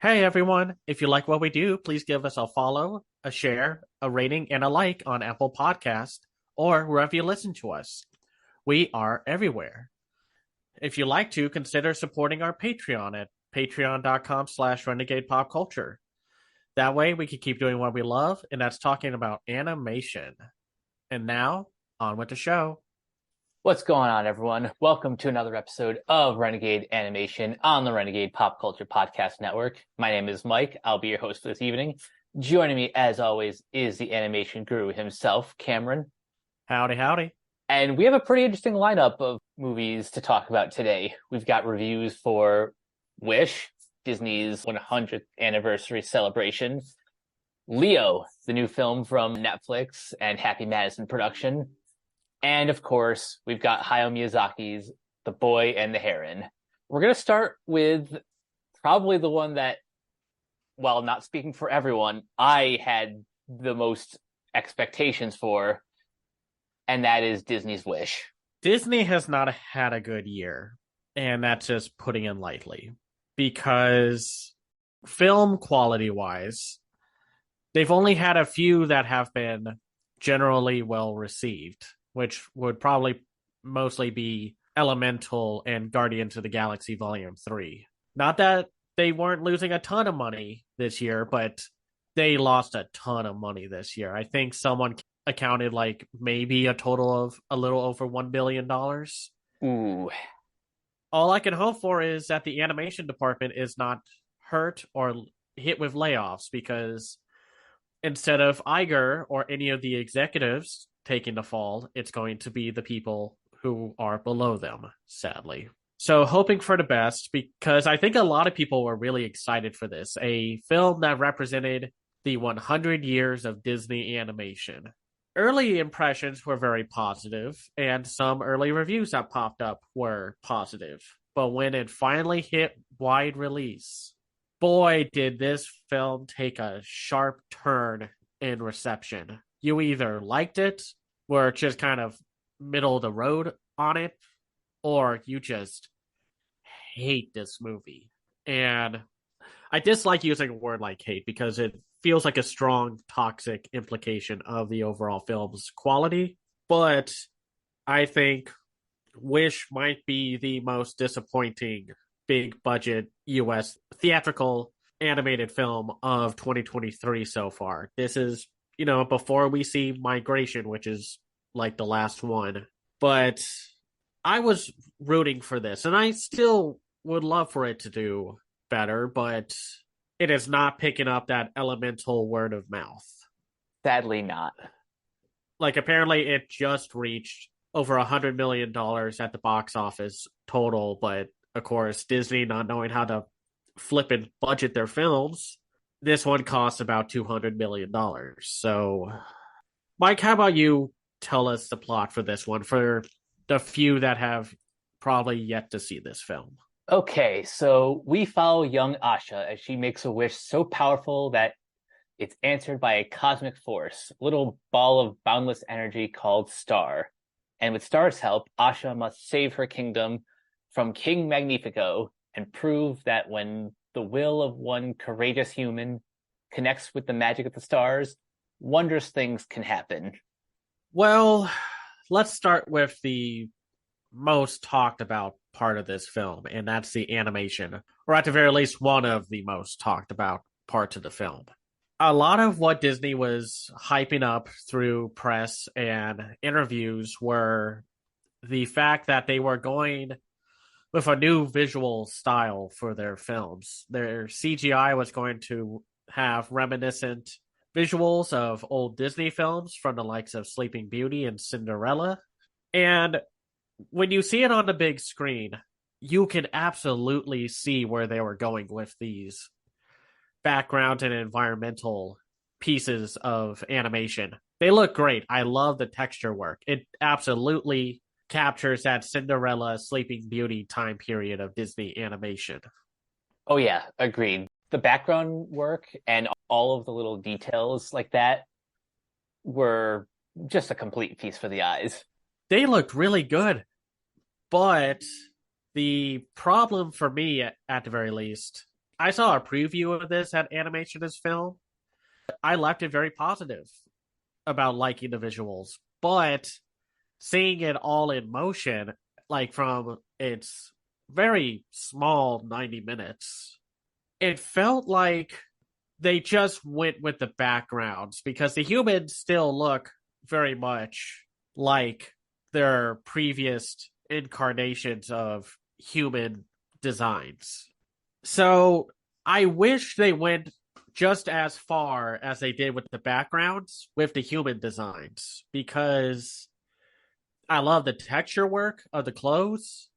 Hey everyone, if you like what we do, please give us a follow, a share, a rating, and a like on Apple Podcast or wherever you listen to us. We are everywhere. If you like to, consider supporting our Patreon at patreon.com/renegade pop culture. That way we can keep doing what we love, and that's talking about animation. And now, on with the show. What's going on, everyone? Welcome to another episode of Renegade Animation on the Renegade Pop Culture Podcast Network. My name is Mike. I'll be your host for this evening. Joining me, as always, is the animation guru himself, Cameron. Howdy, howdy. And we have a pretty interesting lineup of movies to talk about today. We've got reviews for Wish, Disney's 100th anniversary celebration, Leo, the new film from Netflix and Happy Madison production, and of course, we've got Hayao Miyazaki's The Boy and the Heron. We're going to start with probably the one that, while not speaking for everyone, I had the most expectations for, and that is Disney's Wish. Disney has not had a good year, and that's just putting it lightly, because film quality-wise, they've only had a few that have been generally well received, which would probably mostly be Elemental and Guardians of the Galaxy Volume 3. Not that they weren't losing a ton of money this year, but they lost a ton of money this year. I think someone accounted like maybe a total of a little over $1 billion. Ooh. All I can hope for is that the animation department is not hurt or hit with layoffs, because instead of Iger or any of the executives taking the fall, it's going to be the people who are below them, sadly. So hoping for the best, because I think a lot of people were really excited for this. A film that represented the 100 years of Disney animation. Early impressions were very positive, and some early reviews that popped up were positive. But when it finally hit wide release, boy, did this film take a sharp turn in reception. You either liked it, were just kind of middle of the road on it, or you just hate this movie. And I dislike using a word like hate because it feels like a strong, toxic implication of the overall film's quality. But I think Wish might be the most disappointing big budget US theatrical animated film of 2023 so far. This is, before we see Migration, which is like the last one. But I was rooting for this, and I still would love for it to do better, but it is not picking up that Elemental word of mouth. Sadly not. Like, apparently it just reached over $100 million at the box office total, but of course, Disney not knowing how to flip and budget their films, this one costs about $200 million. So, Mike, how about you tell us the plot for this one, for the few that have probably yet to see this film? Okay, so we follow young Asha as she makes a wish so powerful that it's answered by a cosmic force, a little ball of boundless energy called Star. And with Star's help, Asha must save her kingdom from King Magnifico and prove that when the will of one courageous human connects with the magic of the stars, wondrous things can happen. Well, let's start with the most talked about part of this film, and that's the animation, or at the very least, one of the most talked about parts of the film. A lot of what Disney was hyping up through press and interviews were the fact that they were going with a new visual style for their films. Their CGI was going to have reminiscent visuals of old Disney films from the likes of Sleeping Beauty and Cinderella. And when you see it on the big screen, you can absolutely see where they were going with these background and environmental pieces of animation. They look great. I love the texture work. It absolutely captures that Cinderella, Sleeping Beauty time period of Disney animation. Oh yeah, agreed. The background work and all of the little details like that were just a complete feast for the eyes. They looked really good. But the problem for me, at the very least, I saw a preview of this at Animation as Film. I left it very positive about liking the visuals, but seeing it all in motion, like from its very small 90 minutes, it felt like they just went with the backgrounds because the humans still look very much like their previous incarnations of human designs. So I wish they went just as far as they did with the backgrounds with the human designs because I love the texture work of the clothes,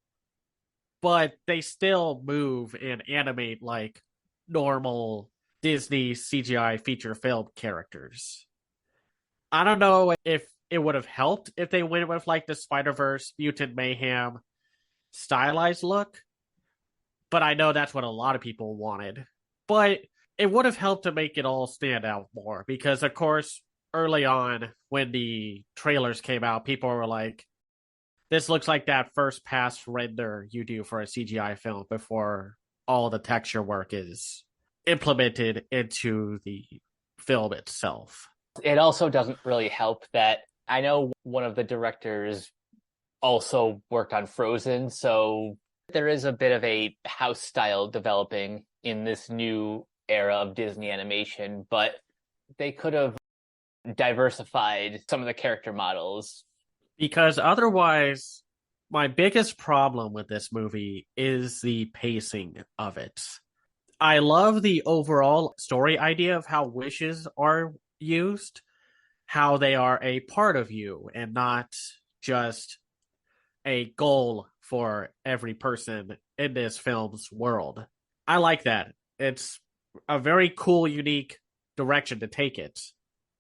but they still move and animate like normal Disney CGI feature film characters. I don't know if it would have helped if they went with like the Spider-Verse Mutant Mayhem stylized look, but I know that's what a lot of people wanted. But it would have helped to make it all stand out more because, of course, early on when the trailers came out, people were like, this looks like that first pass render you do for a CGI film before all the texture work is implemented into the film itself. It also doesn't really help that I know one of the directors also worked on Frozen, so there is a bit of a house style developing in this new era of Disney animation, but they could have diversified some of the character models. Because otherwise, my biggest problem with this movie is the pacing of it. I love the overall story idea of how wishes are used, how they are a part of you and not just a goal for every person in this film's world. I like that. It's a very cool, unique direction to take it.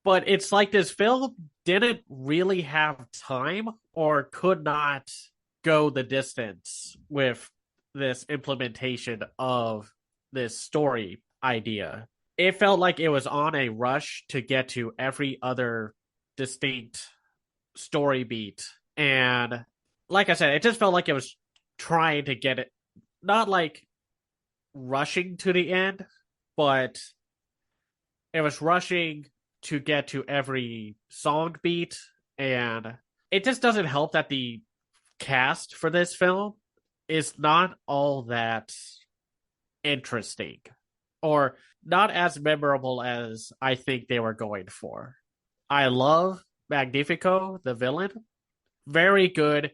But it's like this film didn't really have time or could not go the distance with this implementation of this story idea. It felt like it was on a rush to get to every other distinct story beat. And like I said, it just felt like it was trying to get it, not like rushing to the end, but it was rushing to get to every song beat. And it just doesn't help that the cast for this film is not all that interesting or not as memorable as I think they were going for. I love Magnifico, the villain. Very good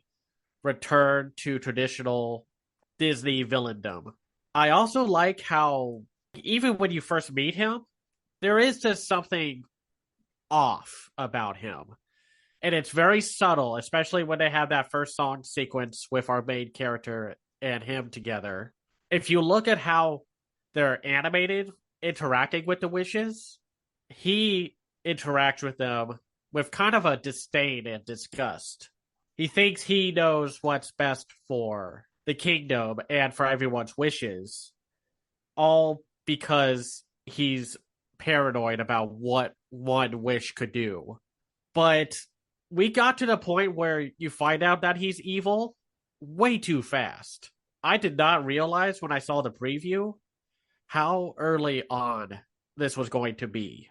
return to traditional Disney villaindom. I also like how, even when you first meet him, there is just something off about him. And it's very subtle, especially when they have that first song sequence with our main character and him together. If you look at how they're animated, interacting with the wishes, he interacts with them with kind of a disdain and disgust. He thinks he knows what's best for the kingdom and for everyone's wishes, all because he's paranoid about what one wish could do. But we got to the point where you find out that he's evil way too fast. I did not realize when I saw the preview how early on this was going to be.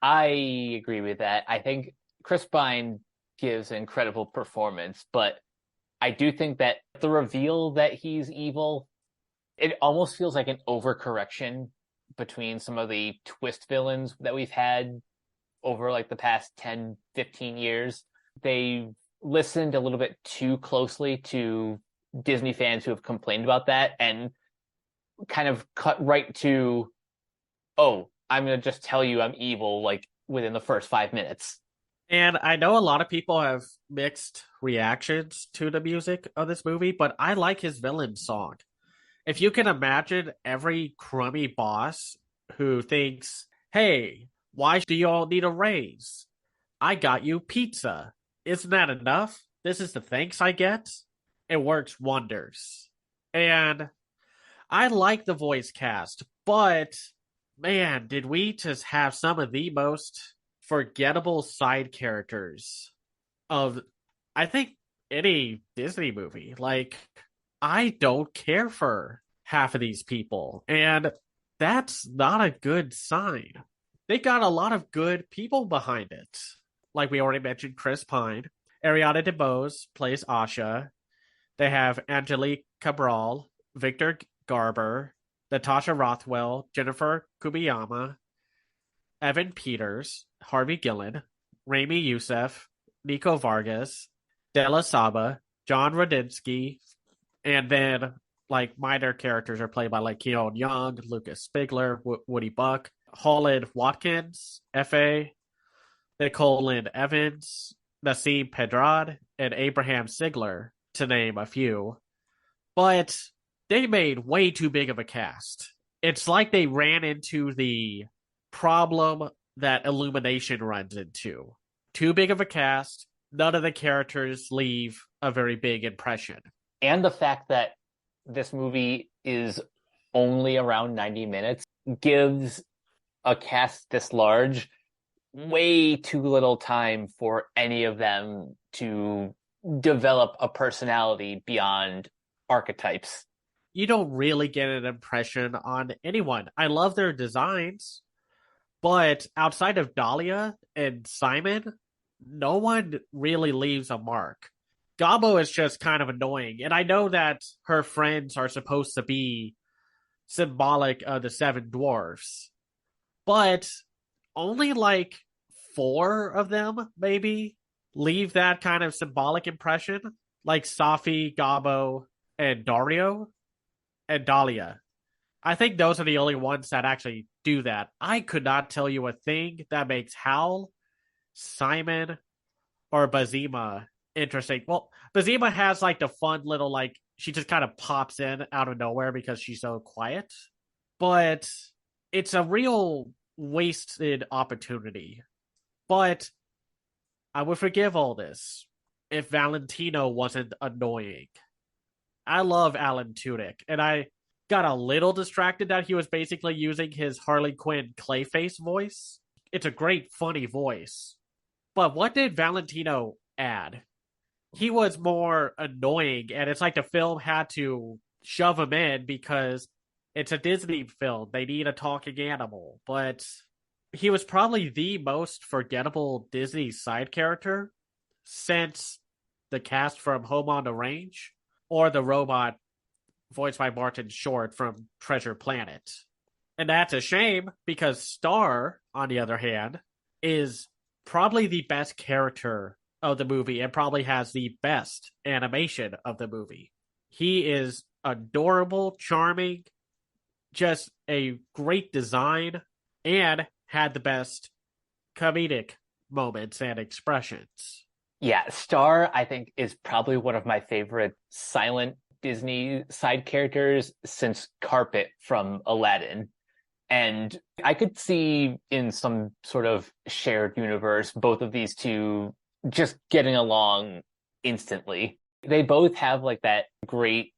I agree with that. I think Chris Pine gives an incredible performance, but I do think that the reveal that he's evil, it almost feels like an overcorrection between some of the twist villains that we've had over like the past 10, 15 years. They listened a little bit too closely to Disney fans who have complained about that and kind of cut right to, oh, I'm going to just tell you I'm evil like within the first 5 minutes. And I know a lot of people have mixed reactions to the music of this movie, but I like his villain song. If you can imagine every crummy boss who thinks, hey, why do you all need a raise? I got you pizza. Isn't that enough? This is the thanks I get? It works wonders. And I like the voice cast, but man, did we just have some of the most forgettable side characters of, I think, any Disney movie. Like, I don't care for half of these people. And that's not a good sign. They got a lot of good people behind it. Like we already mentioned, Chris Pine. Ariana DeBose plays Asha. They have Angelique Cabral, Victor Garber, Natasha Rothwell, Jennifer Kubiyama, Evan Peters, Harvey Gillen, Rami Youssef, Nico Vargas, Della Saba, John Radinsky, and then like minor characters are played by like Keon Young, Lucas Spigler, Woody Buck, Holland Watkins, F.A., Nicole Lynn Evans, Nassim Pedrad, and Abraham Sigler, to name a few. But they made way too big of a cast. It's like they ran into the problem that Illumination runs into. Too big of a cast, none of the characters leave a very big impression. And the fact that this movie is only around 90 minutes gives a cast this large way too little time for any of them to develop a personality beyond archetypes. You don't really get an impression on anyone. I love their designs, but outside of Dahlia and Simon, no one really leaves a mark. Gabo is just kind of annoying, and I know that her friends are supposed to be symbolic of the seven dwarfs, but only like 4 of them maybe leave that kind of symbolic impression, like Safi, Gabo, and Dario and Dahlia. I think those are the only ones that actually do that. I could not tell you a thing that makes Hal, Simon, or Bazima interesting. Well, Bazima has like the fun little like she just kind of pops in out of nowhere because she's so quiet. But it's a real wasted opportunity. But I would forgive all this if Valentino wasn't annoying. I love Alan Tudyk, and I got a little distracted that he was basically using his Harley Quinn Clayface voice. It's a great, funny voice. But what did Valentino add? He was more annoying, and it's like the film had to shove him in because it's a Disney film. They need a talking animal. But he was probably the most forgettable Disney side character since the cast from Home on the Range or the robot voiced by Martin Short from Treasure Planet. And that's a shame because Star, on the other hand, is probably the best character of the movie and probably has the best animation of the movie. He is adorable, charming, just a great design, and had the best comedic moments and expressions. Yeah, Star, I think, is probably one of my favorite silent Disney side characters since Carpet from Aladdin. And I could see in some sort of shared universe, both of these two just getting along instantly. They both have like that great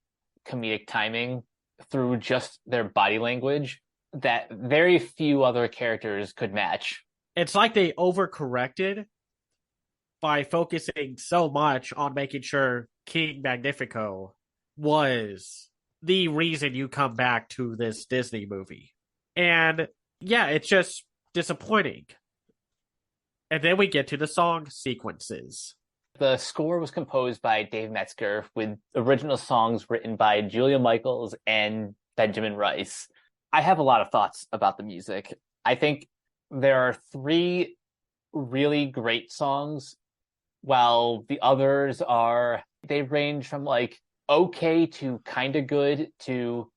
comedic timing through just their body language that very few other characters could match. It's like they overcorrected by focusing so much on making sure King Magnifico was the reason you come back to this Disney movie. And yeah, it's just disappointing. And then we get to the song sequences. The score was composed by Dave Metzger with original songs written by Julia Michaels and Benjamin Rice. I have a lot of thoughts about the music. I think there are 3 really great songs, while the others they range from like okay to kind of good to,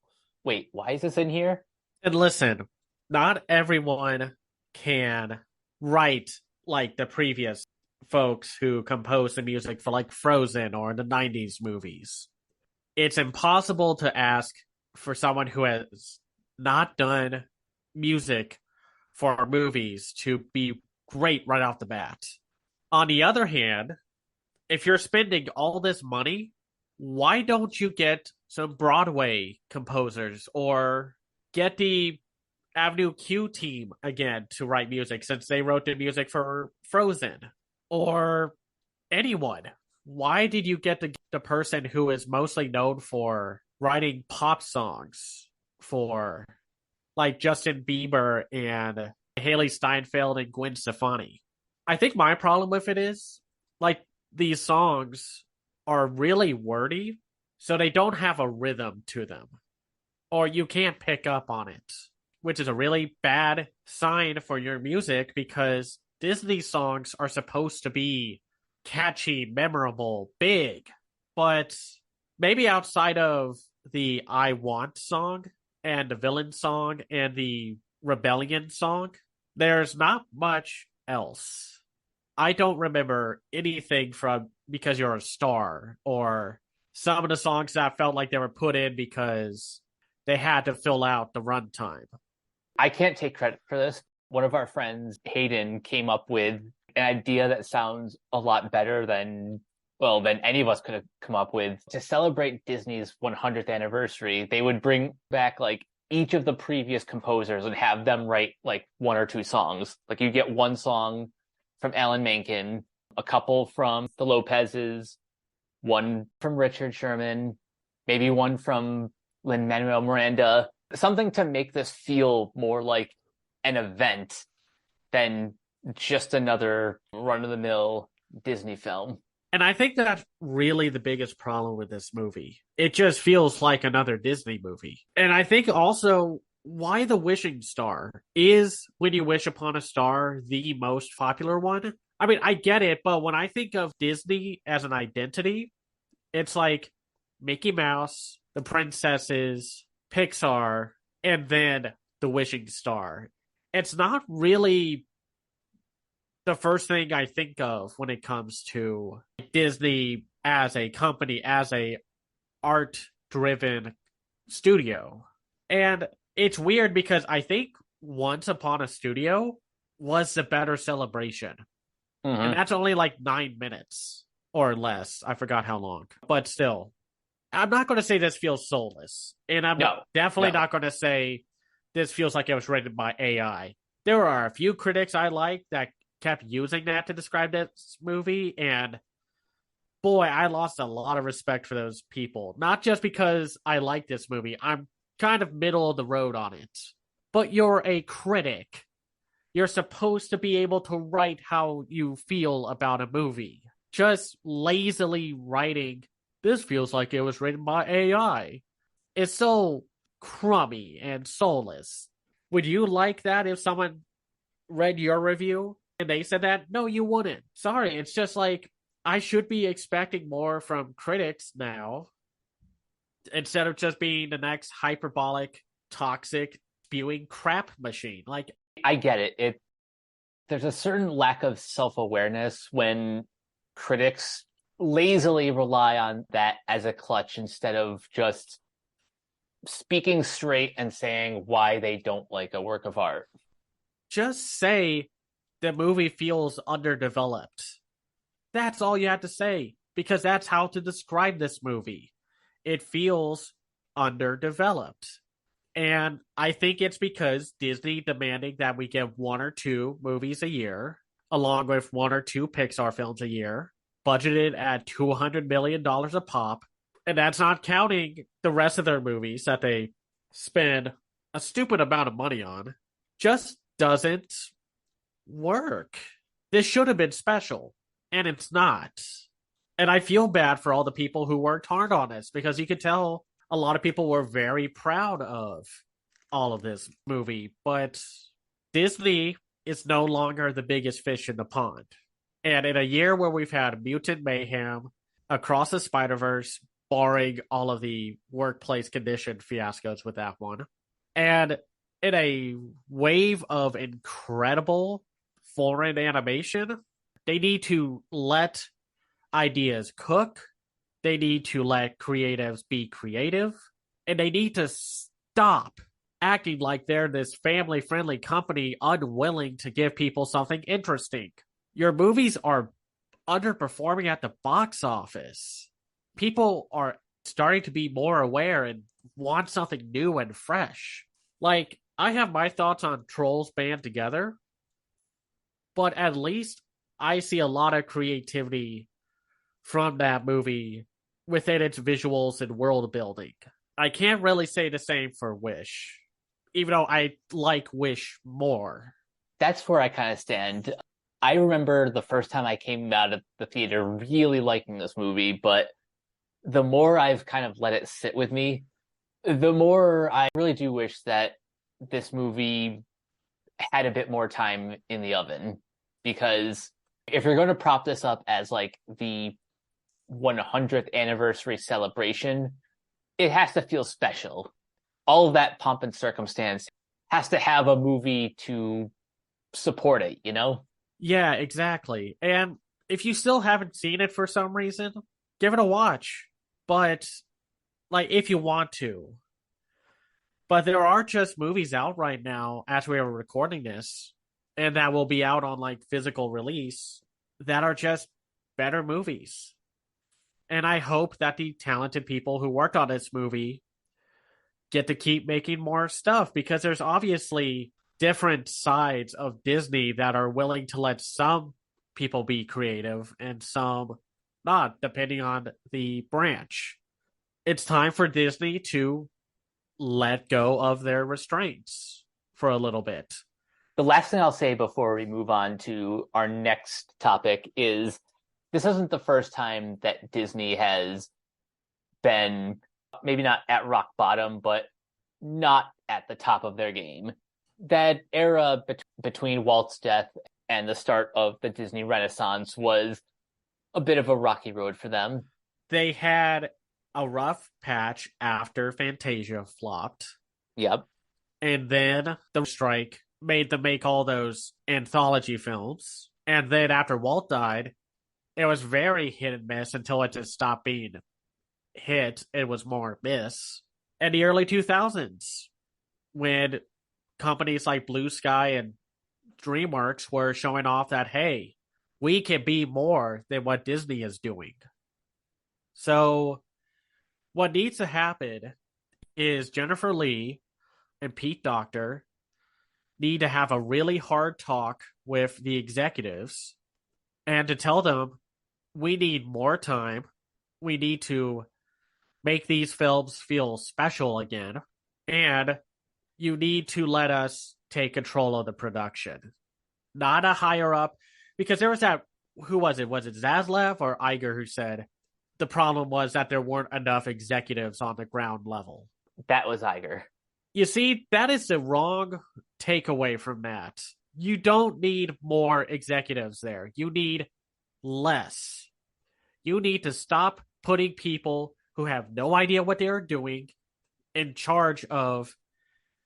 wait, why is this in here? And listen, not everyone can write like the previous folks who composed the music for like Frozen or the 90s movies. It's impossible to ask for someone who has not done music for movies to be great right off the bat. On the other hand, if you're spending all this money, why don't you get some Broadway composers or get the Avenue Q team again to write music since they wrote the music for Frozen or anyone? Why did you get the person who is mostly known for writing pop songs for like Justin Bieber and Haley Steinfeld and Gwen Stefani. I think my problem with it is like these songs are really wordy, so they don't have a rhythm to them, or you can't pick up on it, which is a really bad sign for your music because Disney songs are supposed to be catchy, memorable, big. But maybe outside of the I Want song and the Villain song and the Rebellion song, there's not much else. I don't remember anything from Because You're a Star or some of the songs that felt like they were put in because they had to fill out the runtime. I can't take credit for this. One of our friends, Hayden, came up with an idea that sounds a lot better than any of us could have come up with. To celebrate Disney's 100th anniversary, they would bring back like each of the previous composers and have them write like one or two songs. Like you get one song from Alan Menken, a couple from the Lopez's, one from Richard Sherman, maybe one from Lin-Manuel Miranda, something to make this feel more like an event than just another run-of-the-mill Disney film. And I think that's really the biggest problem with this movie. It just feels like another Disney movie. And I think also why the wishing star is When You Wish Upon a Star the most popular one. I mean, I get it, but when I think of Disney as an identity, it's like Mickey Mouse, the princesses, Pixar, and then the wishing star. It's not really the first thing I think of when it comes to Disney as a company, as a art-driven studio. And it's weird because I think Once Upon a Studio was the better celebration. And that's only like 9 minutes or less. I forgot how long. But still, I'm not going to say this feels soulless. And I'm definitely not going to say this feels like it was written by AI. There are a few critics I like that kept using that to describe this movie, and boy, I lost a lot of respect for those people. Not just because I like this movie, I'm kind of middle of the road on it. But you're a critic. You're supposed to be able to write how you feel about a movie. Just lazily writing, this feels like it was written by AI. It's so crummy and soulless. Would you like that if someone read your review and they said that? No, you wouldn't. Sorry, it's just like I should be expecting more from critics now instead of just being the next hyperbolic, toxic, spewing crap machine. Like, I get it. There's a certain lack of self-awareness when critics lazily rely on that as a clutch instead of just speaking straight and saying why they don't like a work of art. Just say the movie feels underdeveloped. That's all you have to say, because that's how to describe this movie. It feels underdeveloped. And I think it's because Disney demanding that we get 1 or 2 movies a year, along with 1 or 2 Pixar films a year, budgeted at $200 million a pop. And that's not counting the rest of their movies that they spend a stupid amount of money on. Just doesn't work. This should have been special, and it's not. And I feel bad for all the people who worked hard on this, because you could tell a lot of people were very proud of all of this movie, but Disney is no longer the biggest fish in the pond. And in a year where we've had Mutant Mayhem, Across the Spider-Verse, barring all of the workplace condition fiascos with that one, and in a wave of incredible foreign animation, they need to let ideas cook. They need to let creatives be creative, and they need to stop acting like they're this family-friendly company unwilling to give people something interesting. Your movies are underperforming at the box office. People are starting to be more aware and want something new and fresh. Like, I have my thoughts on Trolls Band Together, but at least I see a lot of creativity from that movie within its visuals and world building. I can't really say the same for Wish, even though I like Wish more. That's where I kind of stand. I remember the first time I came out of the theater really liking this movie, but the more I've kind of let it sit with me, the more I really do wish that this movie had a bit more time in the oven. Because if you're going to prop this up as like the 100th anniversary celebration, it has to feel special. All of that pomp and circumstance has to have a movie to support it, you know? Yeah, exactly. And if you still haven't seen it for some reason, give it a watch. But like if you want to. But there are just movies out right now as we are recording this, and that will be out on like physical release that are just better movies. And I hope that the talented people who worked on this movie get to keep making more stuff because there's obviously different sides of Disney that are willing to let some people be creative and some not, depending on the branch. It's time for Disney to let go of their restraints for a little bit. The last thing I'll say before we move on to our next topic is this isn't the first time that Disney has been maybe not at rock bottom, but not at the top of their game. That era between Walt's death and the start of the Disney Renaissance was a bit of a rocky road for them. They had a rough patch after Fantasia flopped. Yep. And then the strike made them make all those anthology films. And then after Walt died, it was very hit and miss until it just stopped being hit. It was more miss. In the early 2000s, when companies like Blue Sky and DreamWorks were showing off that, hey, we can be more than what Disney is doing. So what needs to happen is Jennifer Lee and Pete Docter need to have a really hard talk with the executives and to tell them we need more time. We need to make these films feel special again. And you need to let us take control of the production. Not a higher up, because there was that, who was it? Was it Zaslav or Iger who said the problem was that there weren't enough executives on the ground level? That was Iger. You see, that is the wrong takeaway from that. You don't need more executives there. You need less. You need to stop putting people who have no idea what they are doing in charge of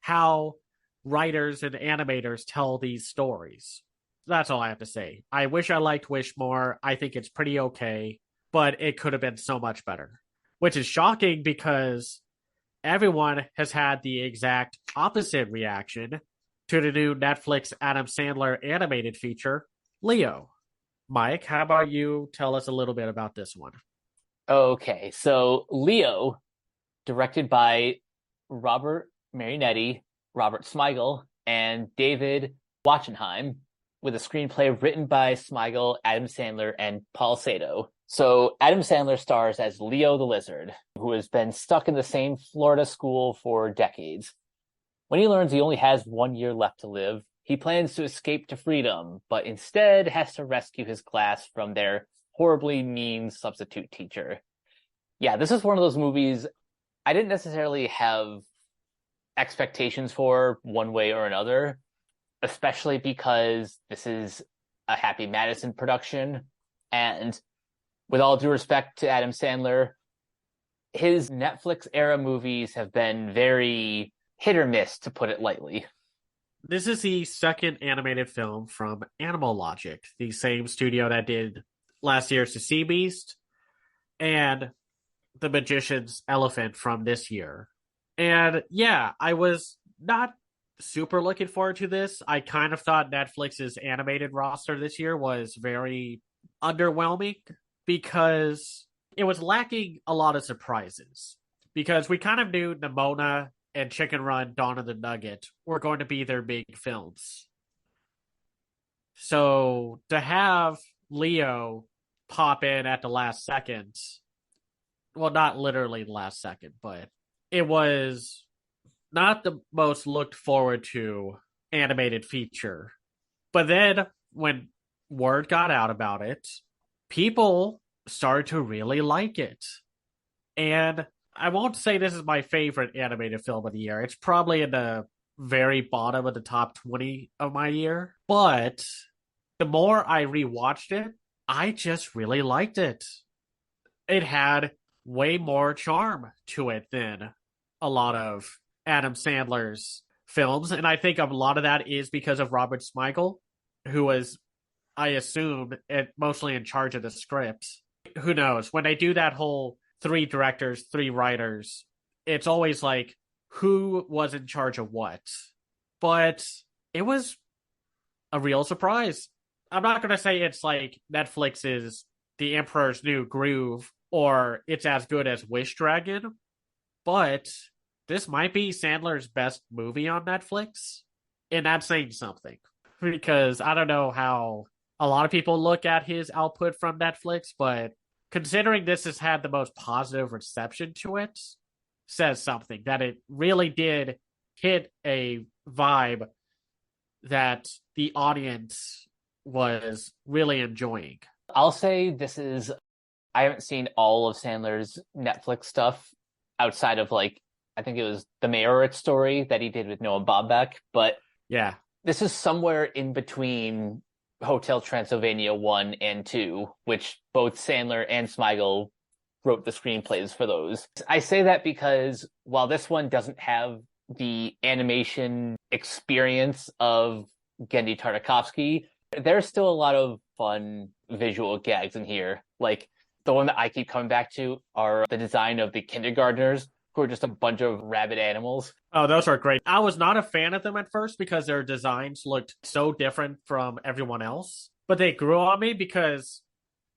how writers and animators tell these stories. That's all I have to say. I wish I liked Wish more. I think it's pretty okay, but it could have been so much better. Which is shocking because everyone has had the exact opposite reaction to the new Netflix Adam Sandler animated feature, Leo. Mike, how about you tell us a little bit about this one? Okay, so Leo, directed by Robert Marinetti, Robert Smigel, and David Wachenheim, with a screenplay written by Smigel, Adam Sandler, and Paul Sato. So Adam Sandler stars as Leo the Lizard, who has been stuck in the same Florida school for decades. When he learns he only has 1 year left to live, he plans to escape to freedom, but instead has to rescue his class from their horribly mean substitute teacher. Yeah, this is one of those movies I didn't necessarily have expectations for one way or another, especially because this is a Happy Madison production. And with all due respect to Adam Sandler, his Netflix era movies have been very hit or miss, to put it lightly. This is the second animated film from Animal Logic, the same studio that did last year's The Sea Beast and The Magician's Elephant from this year. And yeah, I was not super looking forward to this. I kind of thought Netflix's animated roster this year was very underwhelming because it was lacking a lot of surprises. Because we kind of knew Nimona and Chicken Run, Dawn of the Nugget were going to be their big films. So to have Leo pop in at the last second, well, not literally the last second, but it was not the most looked forward to animated feature. But then when word got out about it, people started to really like it. And I won't say this is my favorite animated film of the year. It's probably in the very bottom of the top 20 of my year. But the more I rewatched it, I just really liked it. It had way more charm to it than a lot of Adam Sandler's films. And I think a lot of that is because of Robert Smigel, who was, I assume, mostly in charge of the script. Who knows? When they do that whole three directors, three writers, it's always like who was in charge of what. But it was a real surprise. I'm not going to say it's like Netflix is The Emperor's New Groove or it's as good as Wish Dragon, but this might be Sandler's best movie on Netflix. And that's saying something because I don't know how a lot of people look at his output from Netflix, but considering this has had the most positive reception to it, says something that it really did hit a vibe that the audience was really enjoying. I'll say I haven't seen all of Sandler's Netflix stuff outside of like, I think it was The Mayor Story that he did with Noah Baumbach, but yeah, this is somewhere in between Hotel Transylvania 1 and 2, which both Sandler and Smigel wrote the screenplays for those. I say that because while this one doesn't have the animation experience of Genndy Tartakovsky, there's still a lot of fun visual gags in here. Like the one that I keep coming back to are the design of the kindergartners, who are just a bunch of rabid animals. Oh, those are great. I was not a fan of them at first because their designs looked so different from everyone else. But they grew on me because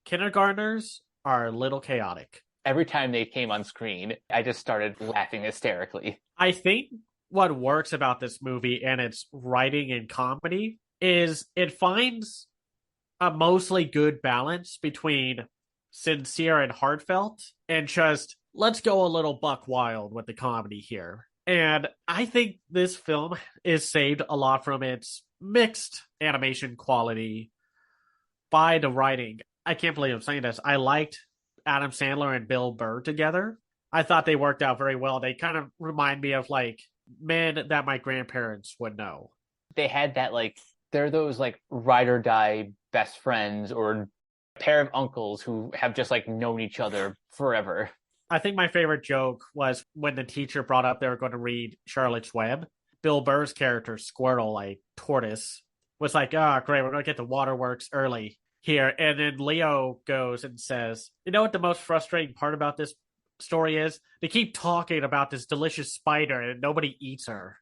kindergartners are a little chaotic. Every time they came on screen, I just started laughing hysterically. I think what works about this movie and its writing and comedy is it finds a mostly good balance between sincere and heartfelt and just let's go a little buck wild with the comedy here. And I think this film is saved a lot from its mixed animation quality by the writing. I can't believe I'm saying this. I liked Adam Sandler and Bill Burr together. I thought they worked out very well. They kind of remind me of like men that my grandparents would know. They had that like, they're those like ride or die best friends or pair of uncles who have just like known each other forever. I think my favorite joke was when the teacher brought up they were going to read Charlotte's Web. Bill Burr's character, Squirtle, like Tortoise, was like, oh, great, we're going to get the waterworks early here. And then Leo goes and says, you know what the most frustrating part about this story is? They keep talking about this delicious spider and nobody eats her.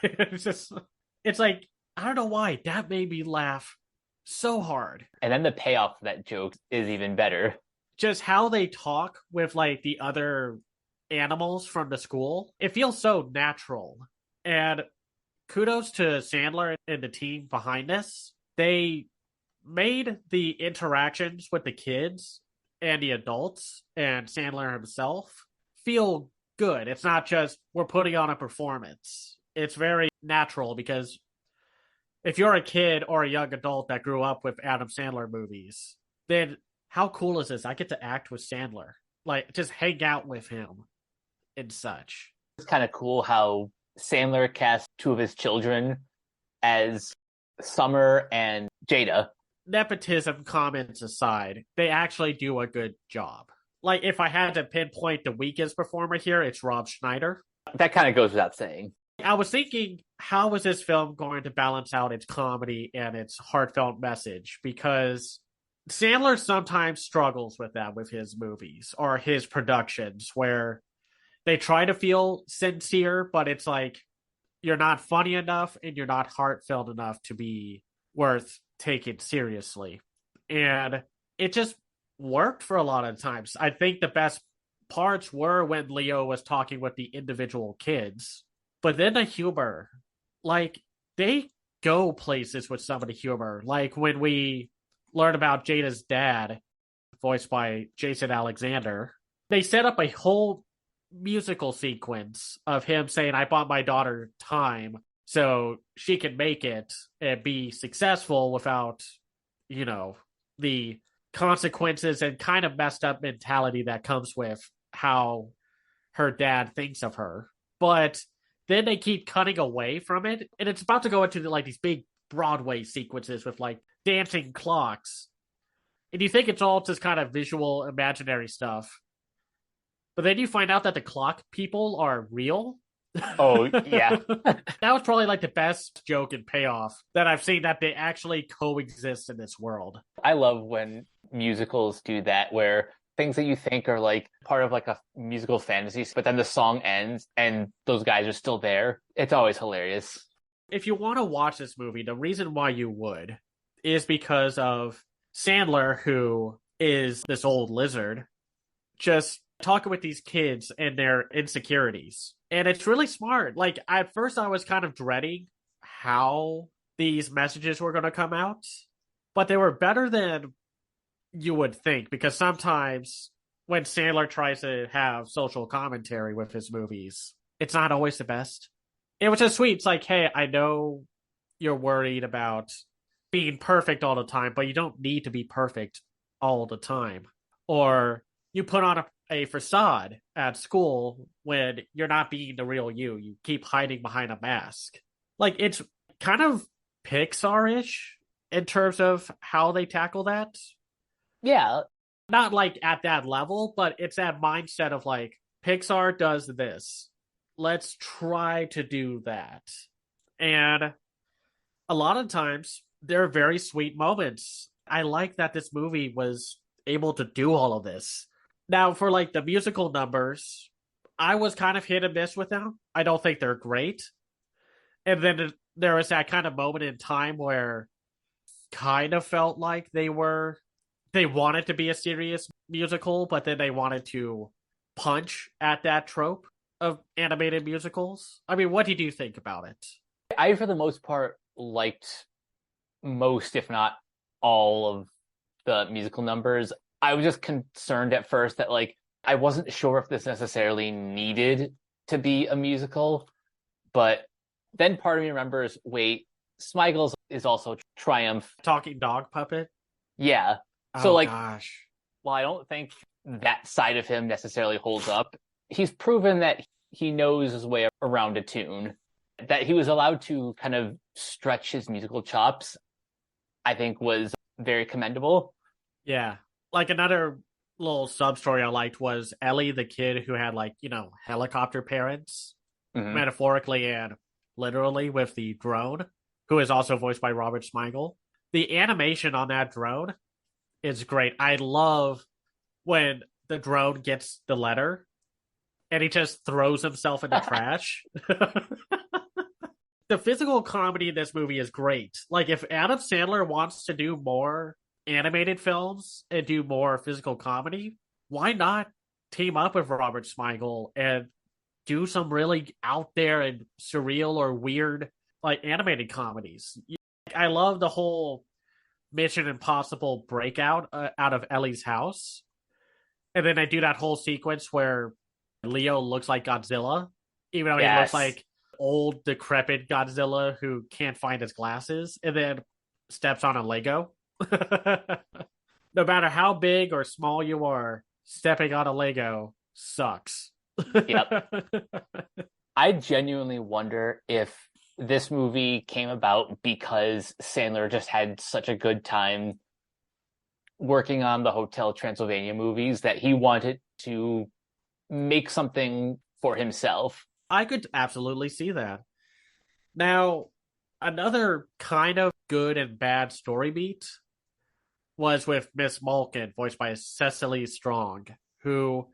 It's like, I don't know why. That made me laugh so hard. And then the payoff for that joke is even better. Just how they talk with like the other animals from the school. It feels so natural. And kudos to Sandler and the team behind this. They made the interactions with the kids and the adults and Sandler himself feel good. It's not just we're putting on a performance. It's very natural because if you're a kid or a young adult that grew up with Adam Sandler movies, then how cool is this? I get to act with Sandler, like just hang out with him and such. It's kind of cool how Sandler cast two of his children as Summer and Jada. Nepotism comments aside, they actually do a good job. Like if I had to pinpoint the weakest performer here, it's Rob Schneider. That kind of goes without saying. I was thinking, how is this film going to balance out its comedy and its heartfelt message? Because Sandler sometimes struggles with that with his movies or his productions where they try to feel sincere, but it's like you're not funny enough and you're not heartfelt enough to be worth taking seriously. And it just worked for a lot of times. I think the best parts were when Leo was talking with the individual kids, but then the humor, like they go places with some of the humor. Like when we learn about Jada's dad, voiced by Jason Alexander, they set up a whole musical sequence of him saying, I bought my daughter time so she can make it and be successful without, you know, the consequences and kind of messed up mentality that comes with how her dad thinks of her. But then they keep cutting away from it, and it's about to go into like these big Broadway sequences with like dancing clocks. And you think it's all just kind of visual, imaginary stuff. But then you find out that the clock people are real. Oh, yeah. That was probably like the best joke and payoff that I've seen, that they actually coexist in this world. I love when musicals do that, where things that you think are like part of like a musical fantasy, but then the song ends and those guys are still there. It's always hilarious. If you want to watch this movie, the reason why you would is because of Sandler, who is this old lizard, just talking with these kids and their insecurities. And it's really smart. Like, at first I was kind of dreading how these messages were going to come out, but they were better than you would think, because sometimes when Sandler tries to have social commentary with his movies, it's not always the best. It was just sweet. It's like, hey, I know you're worried about being perfect all the time, but you don't need to be perfect all the time. Or you put on a facade at school when you're not being the real you. You keep hiding behind a mask. Like, it's kind of Pixar-ish in terms of how they tackle that. Yeah. Not like at that level, but it's that mindset of like, Pixar does this. Let's try to do that. And a lot of times, there are very sweet moments. I like that this movie was able to do all of this. Now, for like the musical numbers, I was kind of hit and miss with them. I don't think they're great. And then there was that kind of moment in time where kind of felt like they wanted to be a serious musical, but then they wanted to punch at that trope of animated musicals. I mean, what did you think about it? I, for the most part, liked most, if not all, of the musical numbers. I was just concerned at first that, like, I wasn't sure if this necessarily needed to be a musical, but then part of me remembers, wait, Smiggles is also Triumph. Talking dog puppet? Yeah. Oh, so, like, gosh. while I don't think that side of him necessarily holds up, he's proven that he knows his way around a tune. That he was allowed to kind of stretch his musical chops, I think was very commendable. Yeah. Like, another little sub story I liked was Ellie, the kid who had, like, helicopter parents, metaphorically and literally, with the drone, who is also voiced by Robert Smigel. The animation on that drone is great. I love when the drone gets the letter and he just throws himself in the trash. The physical comedy in this movie is great. Like, if Adam Sandler wants to do more animated films and do more physical comedy, why not team up with Robert Smigel and do some really out there and surreal or weird, like, animated comedies? I love the whole Mission Impossible breakout out of Ellie's house. And then they do that whole sequence where Leo looks like Godzilla, even though he looks like old, decrepit Godzilla who can't find his glasses, and then steps on a Lego. No matter how big or small you are, stepping on a Lego sucks. Yep. I genuinely wonder if this movie came about because Sandler just had such a good time working on the Hotel Transylvania movies that he wanted to make something for himself. I could absolutely see that. Now, another kind of good and bad story beat was with Miss Malkin, voiced by Cecily Strong, who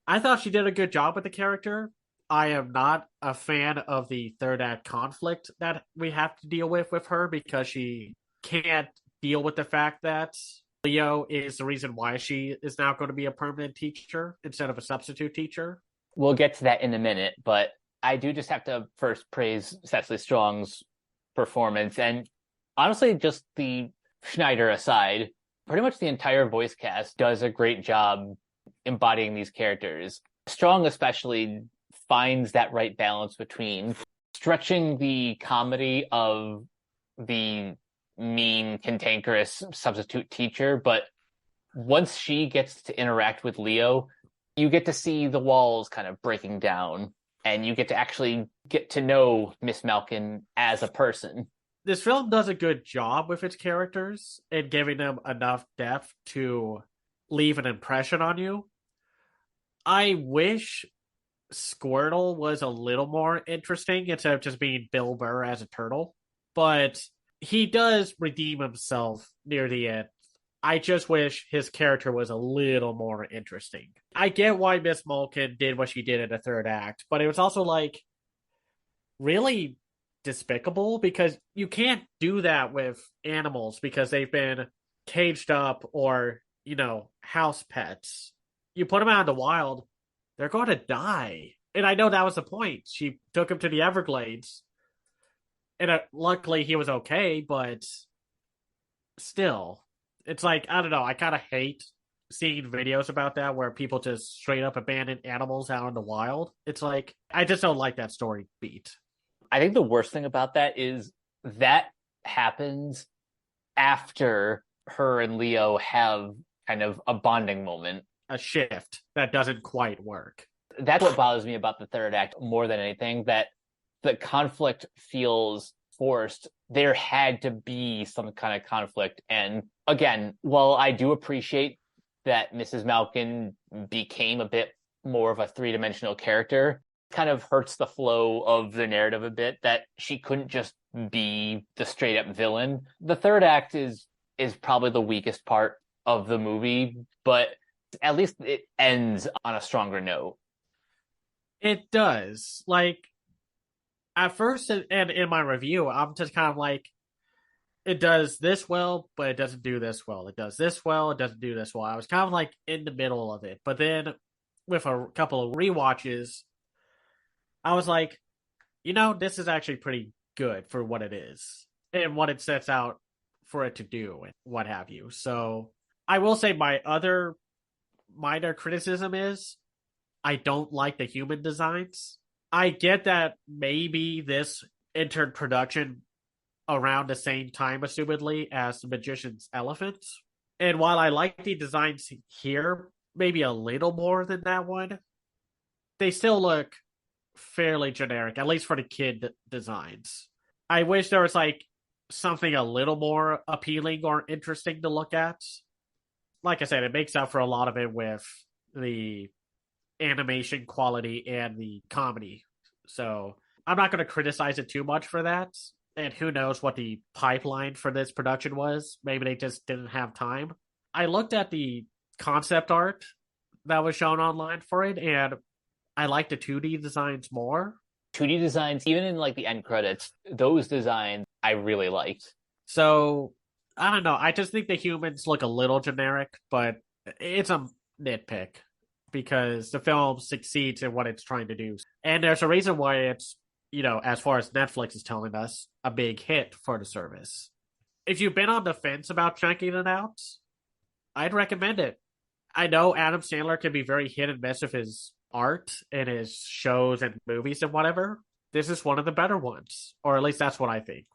I thought she did a good job with the character. I am not a fan of the third act conflict that we have to deal with her, because she can't deal with the fact that Leo is the reason why she is now going to be a permanent teacher instead of a substitute teacher. We'll get to that in a minute, but I do just have to first praise Cecily Strong's performance. And honestly, just the Schneider aside, pretty much the entire voice cast does a great job embodying these characters. Strong especially finds that right balance between stretching the comedy of the mean, cantankerous substitute teacher, but once she gets to interact with Leo, you get to see the walls kind of breaking down, and you get to actually get to know Miss Malkin as a person. This film does a good job with its characters and giving them enough depth to leave an impression on you. I wish Squirtle was a little more interesting instead of just being Bill Burr as a turtle, but he does redeem himself near the end. I just wish his character was a little more interesting. I get why Miss Malkin did what she did in the third act, but it was also like really despicable because you can't do that with animals because they've been caged up or, house pets. You put them out in the wild, they're going to die. And I know that was the point. She took him to the Everglades, and luckily he was okay, but still, it's like, I don't know. I kind of hate seeing videos about that where people just straight up abandon animals out in the wild. It's like, I just don't like that story beat. I think the worst thing about that is that happens after her and Leo have kind of a bonding moment. A shift that doesn't quite work. That's what bothers me about the third act more than anything, that the conflict feels forced. There had to be some kind of conflict. And again, while I do appreciate that Mrs. Malkin became a bit more of a three-dimensional character, kind of hurts the flow of the narrative a bit that she couldn't just be the straight up villain. The third act is probably the weakest part of the movie, but at least it ends on a stronger note. It does. Like, at first, and in my review, I'm just kind of like, it does this well, but it doesn't do this well. It does this well, it doesn't do this well. I was kind of like in the middle of it. But then with a couple of rewatches, I was like, this is actually pretty good for what it is and what it sets out for it to do and what have you. So I will say my other minor criticism is I don't like the human designs. I get that maybe this entered production around the same time, assumedly, as The Magician's Elephant. And while I like the designs here, maybe a little more than that one, they still look fairly generic, at least for the kid designs. I wish there was like something a little more appealing or interesting to look at. Like I said, it makes up for a lot of it with the animation quality and the comedy. So I'm not going to criticize it too much for that. And who knows what the pipeline for this production was. Maybe they just didn't have time. I looked at the concept art that was shown online for it, and I like the 2D designs more. 2D designs, even in like the end credits, those designs I really liked. So I don't know. I just think the humans look a little generic, but it's a nitpick because the film succeeds in what it's trying to do. And there's a reason why it's, as far as Netflix is telling us, a big hit for the service. If you've been on the fence about checking it out, I'd recommend it. I know Adam Sandler can be very hit and miss with his art and his shows and movies and whatever. This is one of the better ones, or at least that's what I think.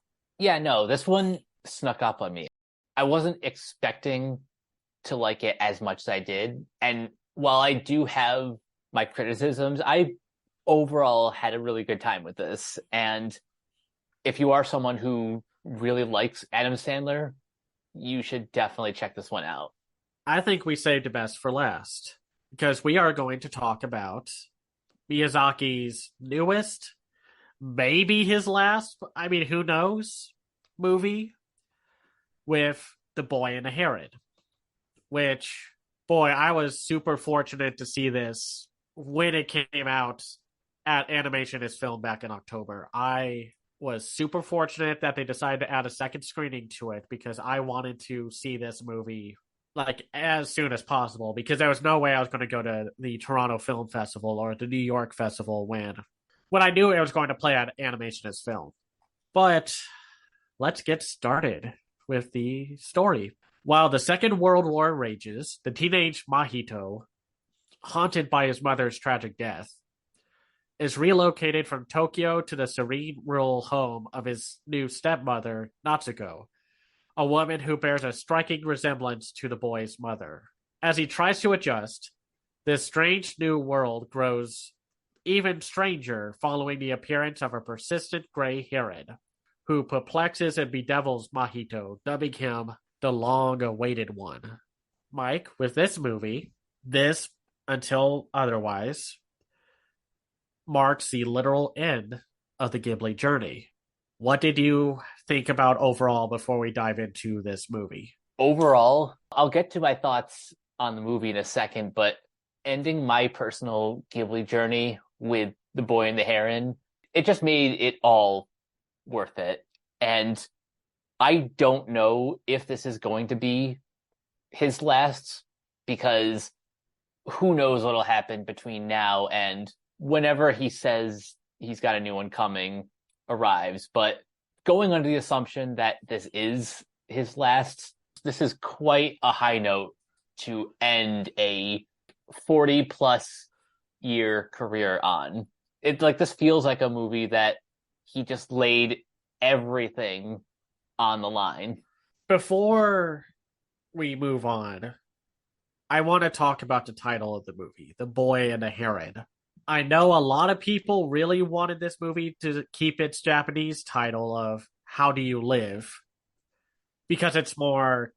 Yeah, no, this one snuck up on me. I wasn't expecting to like it as much as I did. And while I do have my criticisms, I overall had a really good time with this. And if you are someone who really likes Adam Sandler, you should definitely check this one out. I think we saved the best for last because we are going to talk about Miyazaki's newest, maybe his last, I mean, who knows, movie with The Boy and the Heron, which, boy, I was super fortunate to see this when it came out at Animation is Film back in October. I was super fortunate that they decided to add a second screening to it because I wanted to see this movie like as soon as possible because there was no way I was going to go to the Toronto Film Festival or the New York Festival when I knew it was going to play at Animation is Film. But let's get started with the story. While the Second World War rages, the teenage Mahito haunted by his mother's tragic death, is relocated from Tokyo to the serene rural home of his new stepmother, Natsuko, a woman who bears a striking resemblance to the boy's mother. As he tries to adjust, this strange new world grows even stranger following the appearance of a persistent gray heron, who perplexes and bedevils Mahito, dubbing him the long-awaited one. Mike, with this movie, this, until otherwise, marks the literal end of the Ghibli journey. What did you think about overall before we dive into this movie? Overall, I'll get to my thoughts on the movie in a second, but ending my personal Ghibli journey with The Boy and the Heron, it just made it all worth it. And I don't know if this is going to be his last, because who knows what'll happen between now and whenever he says he's got a new one coming arrives. But going under the assumption that this is his last, this is quite a high note to end a 40 plus year career on. It like this feels like a movie that he just laid everything on the line. Before we move on, I want to talk about the title of the movie, The Boy and the Heron. I know a lot of people really wanted this movie to keep its Japanese title of How Do You Live, because it's more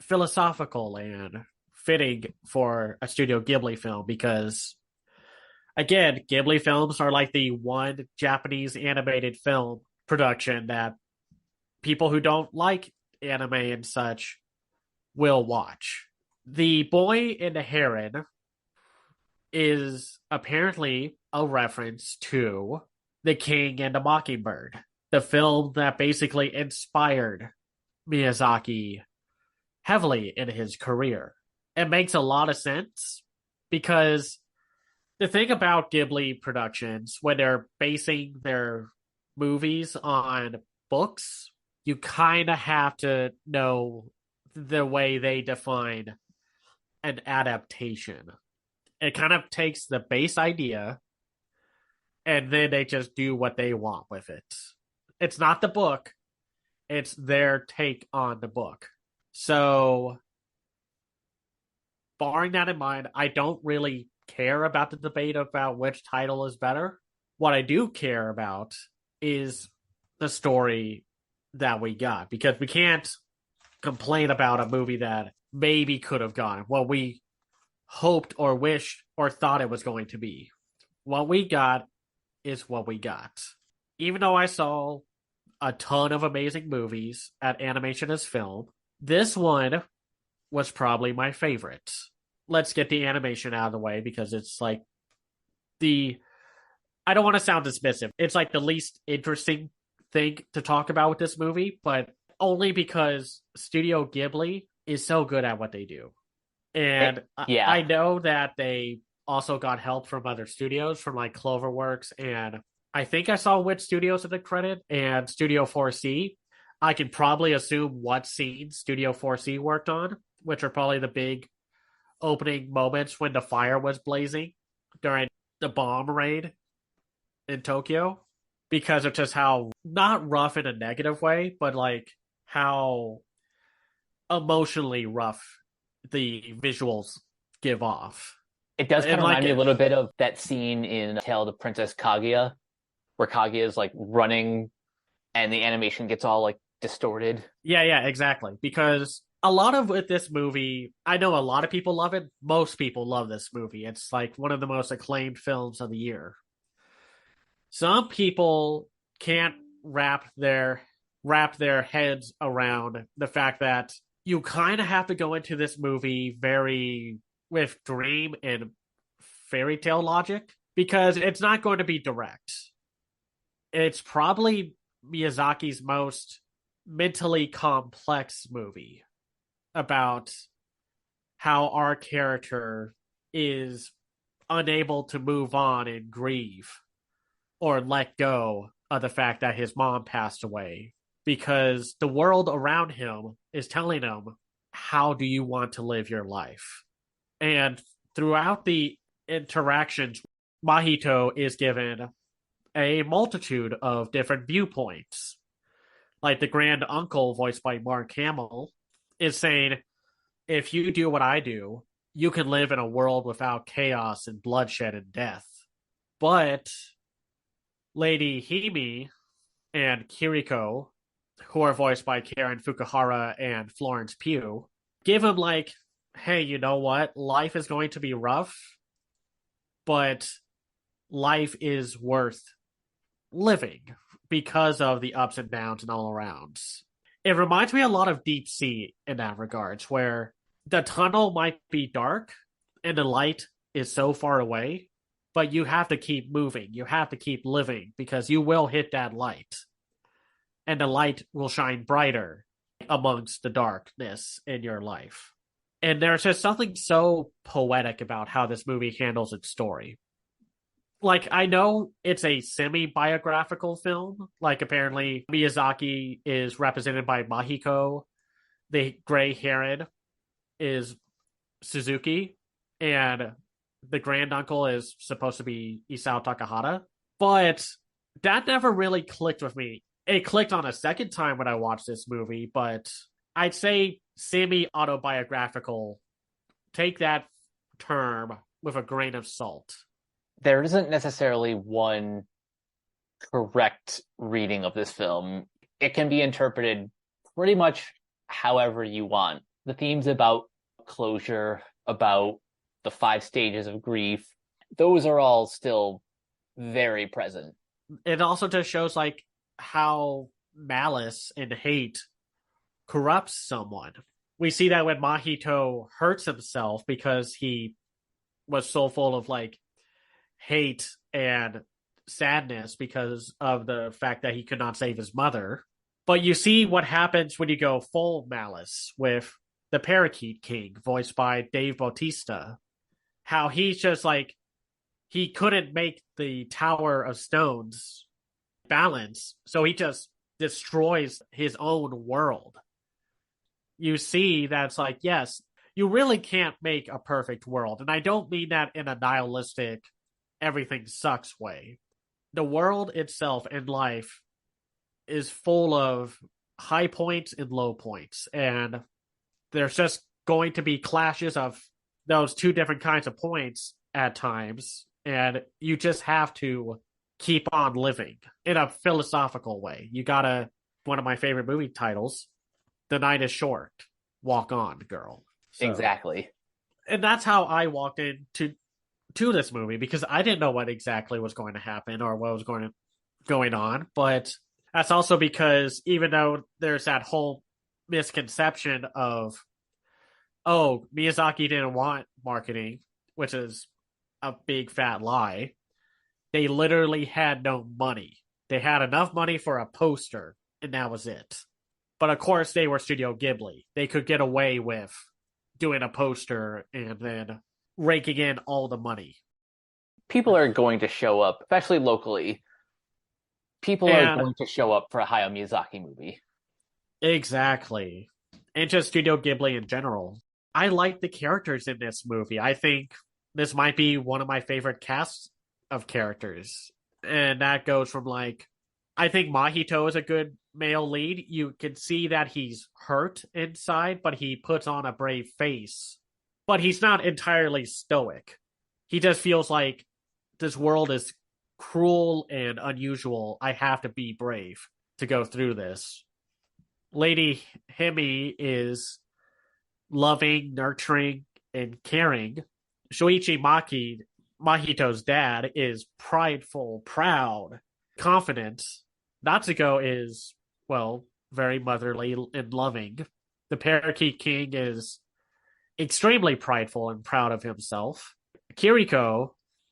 philosophical and fitting for a Studio Ghibli film, because again, Ghibli films are like the one Japanese animated film production that people who don't like anime and such will watch. The Boy and the Heron is apparently a reference to The King and the Mockingbird, the film that basically inspired Miyazaki heavily in his career. It makes a lot of sense because the thing about Ghibli productions, when they're basing their movies on books, you kind of have to know the way they define an adaptation. It kind of takes the base idea and then they just do what they want with it. It's not the book, it's their take on the book. So, barring that in mind, I don't really care about the debate about which title is better. What I do care about is the story that we got, because we can't complain about a movie that maybe could have gone what we hoped or wished or thought it was going to be. What we got is what we got. Even though I saw a ton of amazing movies at Animation as Film, this one was probably my favorite. Let's get the animation out of the way, because it's like I don't want to sound dismissive. It's like the least interesting thing to talk about with this movie, but only because Studio Ghibli is so good at what they do. And Yeah. I know that they also got help from other studios, from like Cloverworks, and I think I saw which studios in the credit, and Studio 4C. I can probably assume what scenes Studio 4C worked on, which are probably the big opening moments when the fire was blazing during the bomb raid in Tokyo, because of just how, not rough in a negative way, but like how emotionally rough the visuals give off. It does kind And of like remind me a little bit of that scene in Tale of the Princess Kaguya, where Kaguya is like running and the animation gets all like distorted. Yeah, exactly. Because a lot of with this movie, I know a lot of people love it. Most people love this movie. It's like one of the most acclaimed films of the year. Some people can't wrap their heads around the fact that you kind of have to go into this movie very with dream and fairy tale logic, because it's not going to be direct. It's probably Miyazaki's most mentally complex movie about how our character is unable to move on and grieve or let go of the fact that his mom passed away, because the world around him is telling him, how do you want to live your life? And throughout the interactions, Mahito is given a multitude of different viewpoints. Like the grand uncle, voiced by Mark Hamill, is saying, if you do what I do, you can live in a world without chaos and bloodshed and death. But Lady Hime and Kiriko, who are voiced by Karen Fukuhara and Florence Pugh, give him like, hey, you know what? Life is going to be rough, but life is worth living because of the ups and downs and all arounds. It reminds me a lot of Deep Sea in that regards, where the tunnel might be dark and the light is so far away, but you have to keep moving. You have to keep living because you will hit that light. And the light will shine brighter amongst the darkness in your life. And there's just something so poetic about how this movie handles its story. Like, I know it's a semi-biographical film. Like, apparently Miyazaki is represented by Mahiko. The gray Heron is Suzuki. And the grand uncle is supposed to be Isao Takahata. But that never really clicked with me. It clicked on a second time when I watched this movie, but I'd say semi-autobiographical. Take that term with a grain of salt. There isn't necessarily one correct reading of this film. It can be interpreted pretty much however you want. The themes about closure, about the 5 stages of grief, those are all still very present. It also just shows like how malice and hate corrupts someone. We see that when Mahito hurts himself because he was so full of like hate and sadness because of the fact that he could not save his mother. But you see what happens when you go full malice with the Parakeet King, voiced by Dave Bautista. How he's just like, he couldn't make the Tower of Stones balance, so he just destroys his own world. You see that's like, yes, you really can't make a perfect world. And I don't mean that in a nihilistic, everything sucks way. The world itself and life is full of high points and low points. And there's just going to be clashes of those two different kinds of points at times. And you just have to keep on living in a philosophical way. You gotta, one of my favorite movie titles, The Night is Short, walk on, girl. So, exactly. And that's how I walked into this movie, because I didn't know what exactly was going to happen or what was going on. But that's also because even though there's that whole misconception of, oh, Miyazaki didn't want marketing, which is a big fat lie. They literally had no money. They had enough money for a poster, and that was it. But of course, they were Studio Ghibli. They could get away with doing a poster and then raking in all the money. People are going to show up, especially locally. People are going to show up for a Hayao Miyazaki movie. Exactly. And just Studio Ghibli in general. I like the characters in this movie. I think this might be one of my favorite casts of characters. And that goes from like, I think Mahito is a good male lead. You can see that he's hurt inside, but he puts on a brave face. But he's not entirely stoic. He just feels like this world is cruel and unusual. I have to be brave to go through this. Lady Hime is loving, nurturing, and caring. Shoichi Maki, Mahito's dad, is prideful, proud, confident. Natsuko is, well, very motherly and loving. The Parakeet King is extremely prideful and proud of himself. Kiriko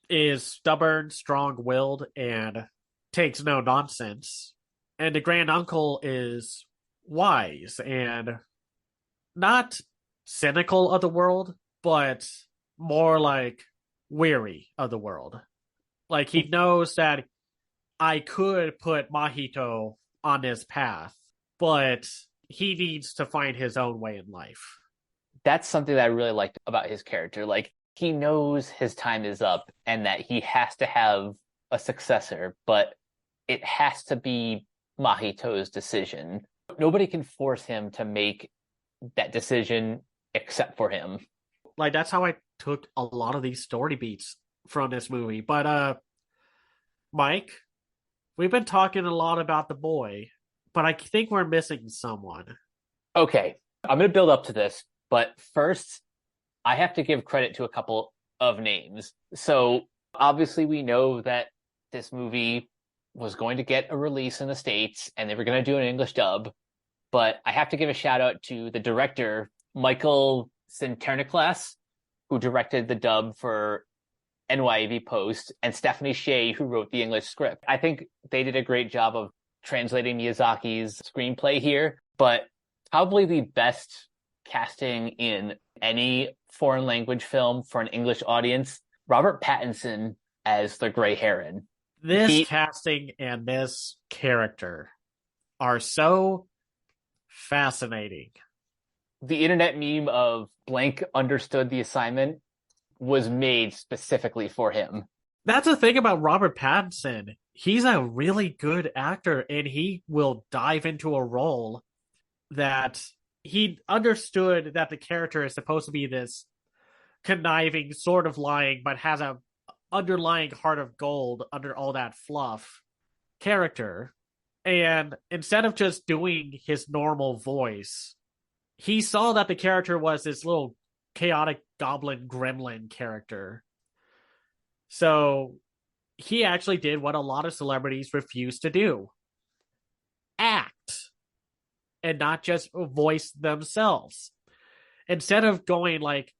is stubborn, strong-willed, and takes no nonsense. And the grand uncle is wise and not cynical of the world, but more like weary of the world. Like, he knows that I could put Mahito on this path, but he needs to find his own way in life. That's something that I really liked about his character. Like, he knows his time is up and that he has to have a successor, but it has to be Mahito's decision. Nobody can force him to make that decision except for him. Like that's how I took a lot of these story beats from this movie. But Mike, we've been talking a lot about the boy, but I think we're missing someone. Okay, I'm going to build up to this, but first, I have to give credit to a couple of names. So, obviously, we know that this movie was going to get a release in the States and they were going to do an English dub, but I have to give a shout out to the director, Michael Sinterniklas, who directed the dub for NYAV Post, and Stephanie Shea, who wrote the English script. I think they did a great job of translating Miyazaki's screenplay here, but probably the best casting in any foreign language film for an English audience, Robert Pattinson as the Grey Heron. This casting and this character are so fascinating. The internet meme of blank understood the assignment was made specifically for him. That's the thing about Robert Pattinson. He's a really good actor and he will dive into a role that he understood that the character is supposed to be this conniving, sort of lying, but has a underlying heart of gold under all that fluff character. And instead of just doing his normal voice, he saw that the character was this little chaotic goblin gremlin character. So he actually did what a lot of celebrities refuse to do: act and not just voice themselves. Instead of going like,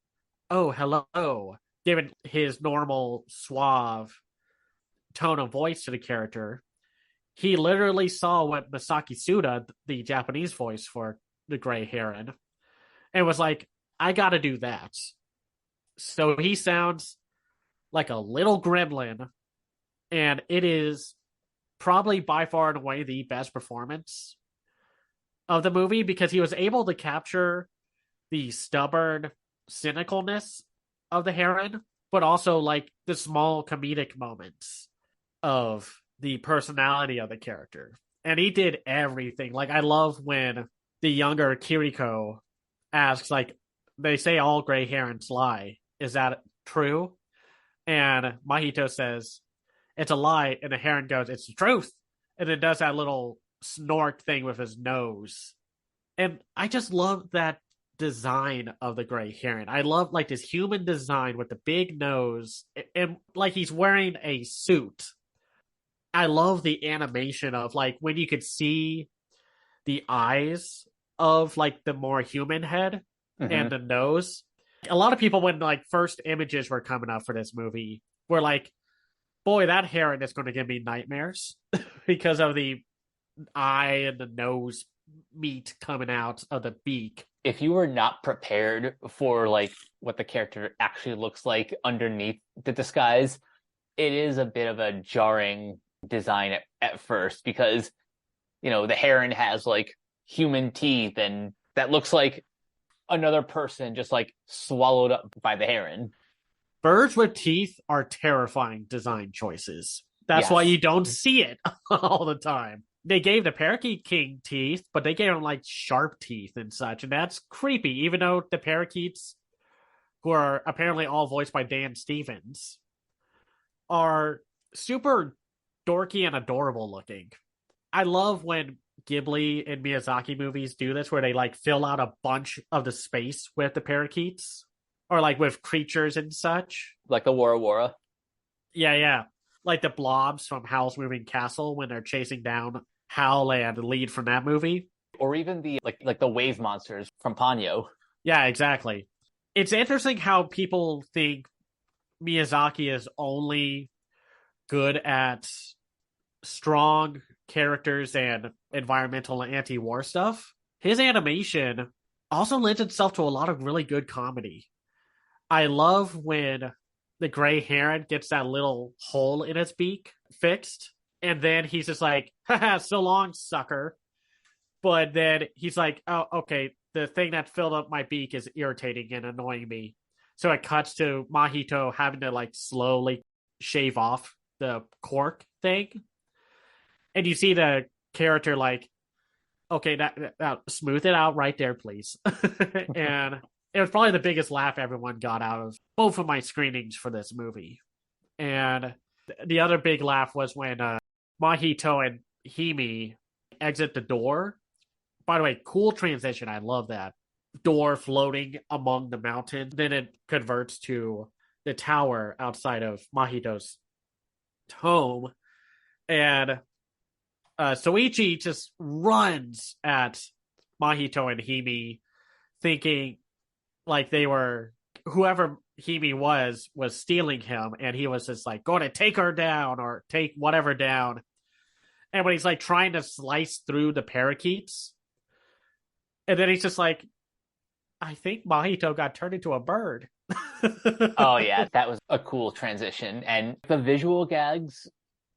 oh, hello, giving his normal suave tone of voice to the character, he literally saw what Masaki Suda, the Japanese voice for the Grey Heron, and was like, I gotta do that. So he sounds like a little gremlin, and it is probably by far and away the best performance of the movie because he was able to capture the stubborn cynicalness of the Heron, but also like the small comedic moments of the personality of the character. And he did everything. Like, I love when the younger Kiriko asks, like, they say all Grey Herons lie. Is that true? And Mahito says, it's a lie. And the Heron goes, it's the truth. And then does that little snort thing with his nose. And I just love that design of the Grey Heron. I love like this human design with the big nose and like he's wearing a suit. I love the animation of like when you could see the eyes of like the more human head and the nose. A lot of people, when like first images were coming up for this movie, were like, boy, that Heron is going to give me nightmares because of the eye and the nose meat coming out of the beak. If you were not prepared for like what the character actually looks like underneath the disguise, it is a bit of a jarring design at first because, you know, the Heron has like human teeth and that looks like another person just like swallowed up by the Heron. Birds with teeth are terrifying design choices. That's why you don't see it all the time. They gave the Parakeet King teeth, but they gave him like sharp teeth and such, and that's creepy, even though the parakeets, who are apparently all voiced by Dan Stevens, are super dorky and adorable looking. I love when Ghibli and Miyazaki movies do this, where they like fill out a bunch of the space with the parakeets, or like with creatures and such. Like the Wara Wara. Yeah. Like the blobs from Howl's Moving Castle when they're chasing down Howl and the lead from that movie. Or even the like the wave monsters from Ponyo. Yeah, exactly. It's interesting how people think Miyazaki is only good at strong characters and environmental and anti-war stuff. His animation also lends itself to a lot of really good comedy. I love when the Grey Heron gets that little hole in its beak fixed, and then he's just like, haha, so long, sucker. But then he's like, oh, okay, the thing that filled up my beak is irritating and annoying me. So it cuts to Mahito having to like slowly shave off the cork thing. And you see the character like, okay, that smooth it out right there, please. And it was probably the biggest laugh everyone got out of both of my screenings for this movie. And the other big laugh was when Mahito and Hime exit the door. By the way, cool transition. I love that. Door floating among the mountains. Then it converts to the tower outside of Mahito's home. And Soichi just runs at Mahito and Hime, thinking like they were, whoever Hime was stealing him, and he was just like going to take her down or take whatever down. And when he's like trying to slice through the parakeets, and then he's just like, I think Mahito got turned into a bird. Oh yeah, that was a cool transition. And the visual gags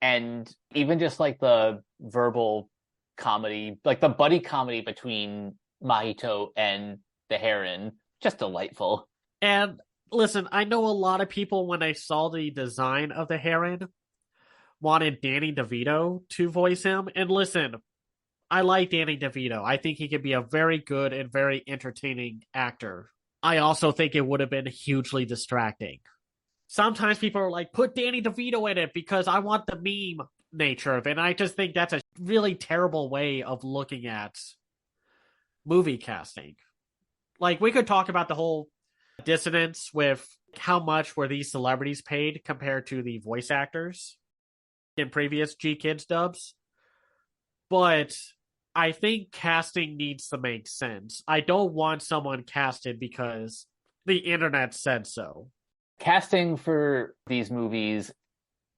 and even just like the verbal comedy, like the buddy comedy between Mahito and the Heron, just delightful. And listen, I know a lot of people, when they saw the design of the Heron, wanted Danny DeVito to voice him. And listen, I like Danny DeVito. I think he could be a very good and very entertaining actor. I also think it would have been hugely distracting. Sometimes people are like, put Danny DeVito in it because I want the meme nature of it. And I just think that's a really terrible way of looking at movie casting. Like, we could talk about the whole dissonance with how much were these celebrities paid compared to the voice actors in previous G Kids dubs. But I think casting needs to make sense. I don't want someone casted because the internet said so. Casting for these movies,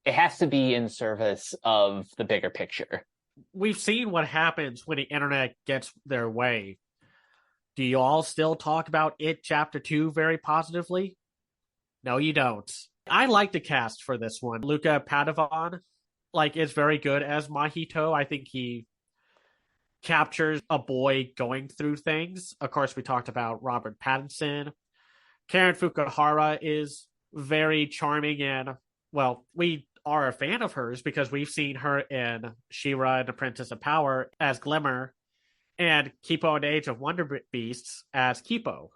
it has to be in service of the bigger picture. We've seen what happens when the internet gets their way. Do you all still talk about It Chapter 2 very positively? No, you don't. I like the cast for this one. Luca Padovan, like, is very good as Mahito. I think he captures a boy going through things. Of course, we talked about Robert Pattinson. Karen Fukuhara is very charming, and, well, we are a fan of hers because we've seen her in She-Ra and the Princess of Power as Glimmer, and Kipo and the Age of Wonder Beasts as Kipo.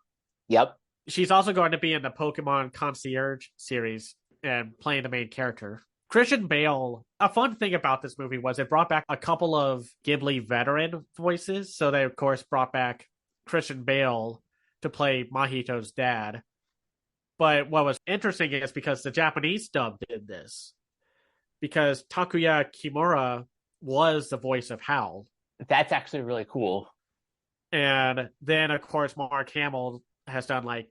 Yep. She's also going to be in the Pokemon Concierge series and playing the main character. Christian Bale, a fun thing about this movie was it brought back a couple of Ghibli veteran voices. So they, of course, brought back Christian Bale to play Mahito's dad. But what was interesting is because the Japanese dub did this. Because Takuya Kimura was the voice of Hal. That's actually really cool. And then, of course, Mark Hamill has done like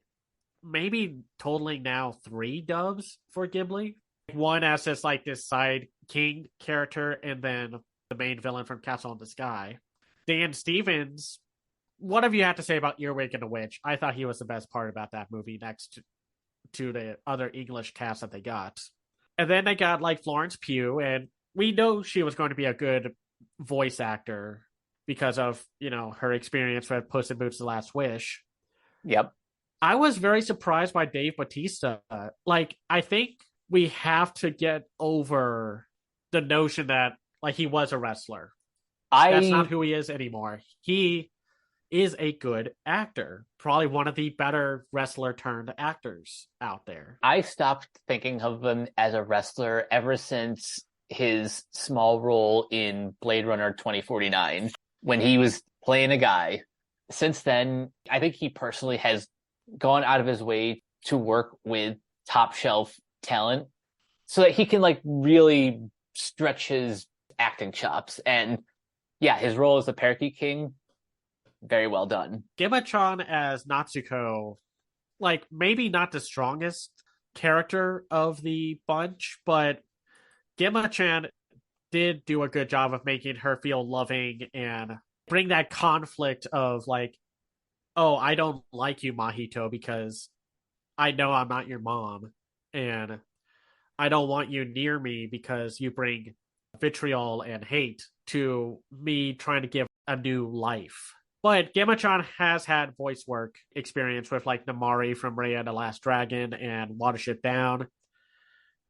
maybe totaling now 3 dubs for Ghibli. One as just like this side king character, and then the main villain from Castle in the Sky. Dan Stevens, what have you had to say about Earwig and the Witch? I thought he was the best part about that movie next to the other English cast that they got. And then they got like Florence Pugh, and we know she was going to be a good voice actor because of, you know, her experience with Puss in Boots: The Last Wish. Yep. I was very surprised by Dave Bautista. Like, I think we have to get over the notion that like he was a wrestler. That's not who he is anymore. He is a good actor. Probably one of the better wrestler turned actors out there. I stopped thinking of him as a wrestler ever since his small role in Blade Runner 2049 when he was playing a guy. Since then, I think he personally has gone out of his way to work with top shelf talent so that he can like really stretch his acting chops. And yeah, his role as the Parakeet King, very well done. Gemma-chan as Natsuko, like, maybe not the strongest character of the bunch, but Gemma-chan did do a good job of making her feel loving and bring that conflict of like, oh, I don't like you, Mahito, because I know I'm not your mom, and I don't want you near me because you bring vitriol and hate to me trying to give a new life. But Gamma-chan has had voice work experience with like Namari from Raya and the Last Dragon and Watership Down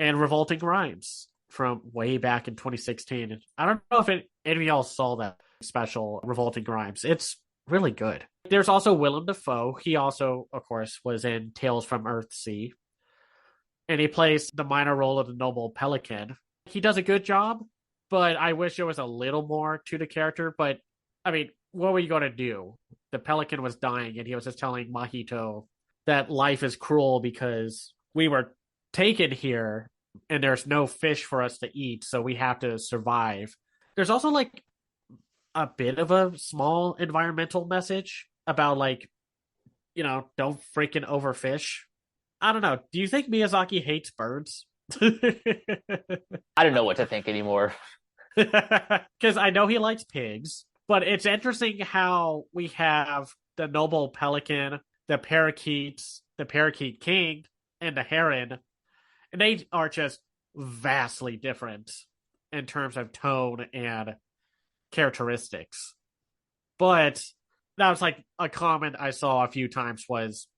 and Revolting Rhymes from way back in 2016. I don't know if any of y'all saw that special Revolting Rhymes. It's really good. There's also Willem Dafoe. He also, of course, was in Tales from Earthsea, and he plays the minor role of the Noble Pelican. He does a good job, but I wish there was a little more to the character. But I mean, what were you going to do? The Pelican was dying, and he was just telling Mahito that life is cruel because we were taken here and there's no fish for us to eat, so we have to survive. There's also like a bit of a small environmental message about like, don't freaking overfish. I don't know. Do you think Miyazaki hates birds? I don't know what to think anymore. Because I know he likes pigs, but it's interesting how we have the noble pelican, the parakeets, the parakeet king, and the heron, and they are just vastly different in terms of tone and characteristics. But that was like a comment I saw a few times was,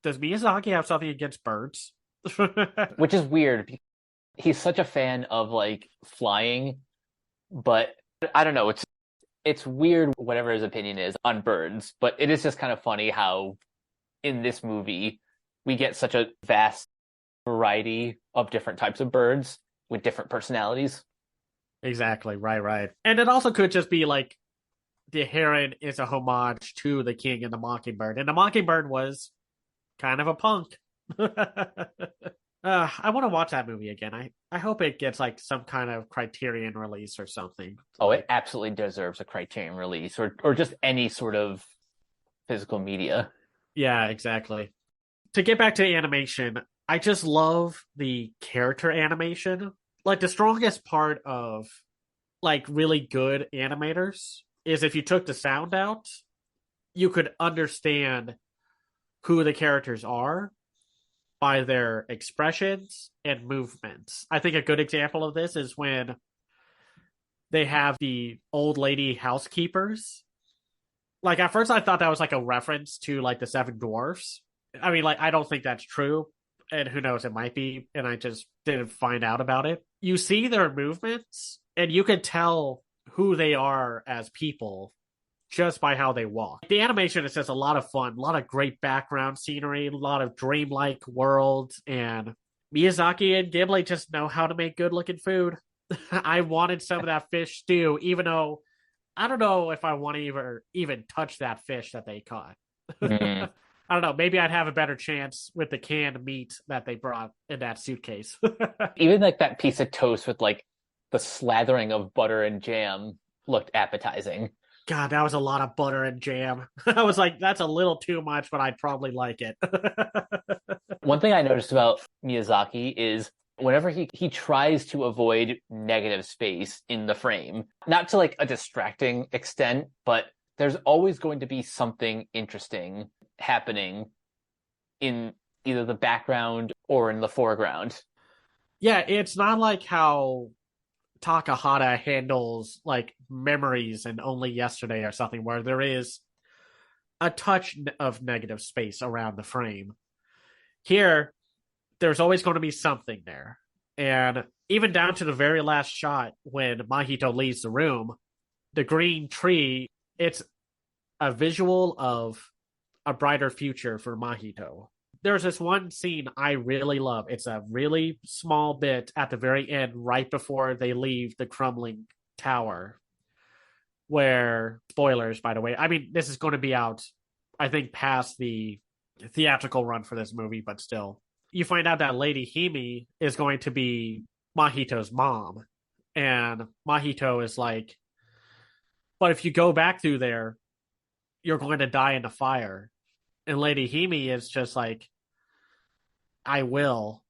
does Miyazaki have something against birds? Which is weird. He's such a fan of like flying, but I don't know. It's weird whatever his opinion is on birds, but it is just kind of funny how in this movie we get such a vast variety of different types of birds with different personalities. Exactly, right. And it also could just be like the heron is a homage to the king and the mockingbird, and the mockingbird was kind of a punk. I want to watch that movie again. I hope it gets like some kind of Criterion release or something. Oh, it absolutely deserves a Criterion release or just any sort of physical media. Yeah, exactly. To get back to animation, I just love the character animation. Like the strongest part of like really good animators is if you took the sound out, you could understand who the characters are by their expressions and movements. I think a good example of this is when they have the old lady housekeepers. Like at first I thought that was like a reference to like the Seven Dwarfs. I mean, like I don't think that's true, and who knows, it might be, and I just didn't find out about it. You see their movements and you can tell who they are as people just by how they walk. The animation is just a lot of fun, a lot of great background scenery, a lot of dreamlike worlds, and Miyazaki and Ghibli just know how to make good looking food. I wanted some of that fish stew, even though I don't know if I want to even touch that fish that they caught. Mm. I don't know. Maybe I'd have a better chance with the canned meat that they brought in that suitcase. Even like that piece of toast with like the slathering of butter and jam looked appetizing. God, that was a lot of butter and jam. I was like, that's a little too much, but I'd probably like it. One thing I noticed about Miyazaki is whenever he tries to avoid negative space in the frame, not to like a distracting extent, but there's always going to be something interesting happening in either the background or in the foreground. Yeah, it's not like how Takahata handles like memories and only yesterday or something where there is a touch of negative space around the frame. Here, there's always going to be something there. And even down to the very last shot when Mahito leaves the room, the green tree, it's a visual of a brighter future for Mahito. There's this one scene I really love. It's a really small bit at the very end, right before they leave the crumbling tower, where, spoilers, by the way, I mean, this is going to be out, I think, past the theatrical run for this movie, but still. You find out that Lady Hime is going to be Mahito's mom. And Mahito is like, but if you go back through there, you're going to die in the fire. And Lady Hime is just like, I will,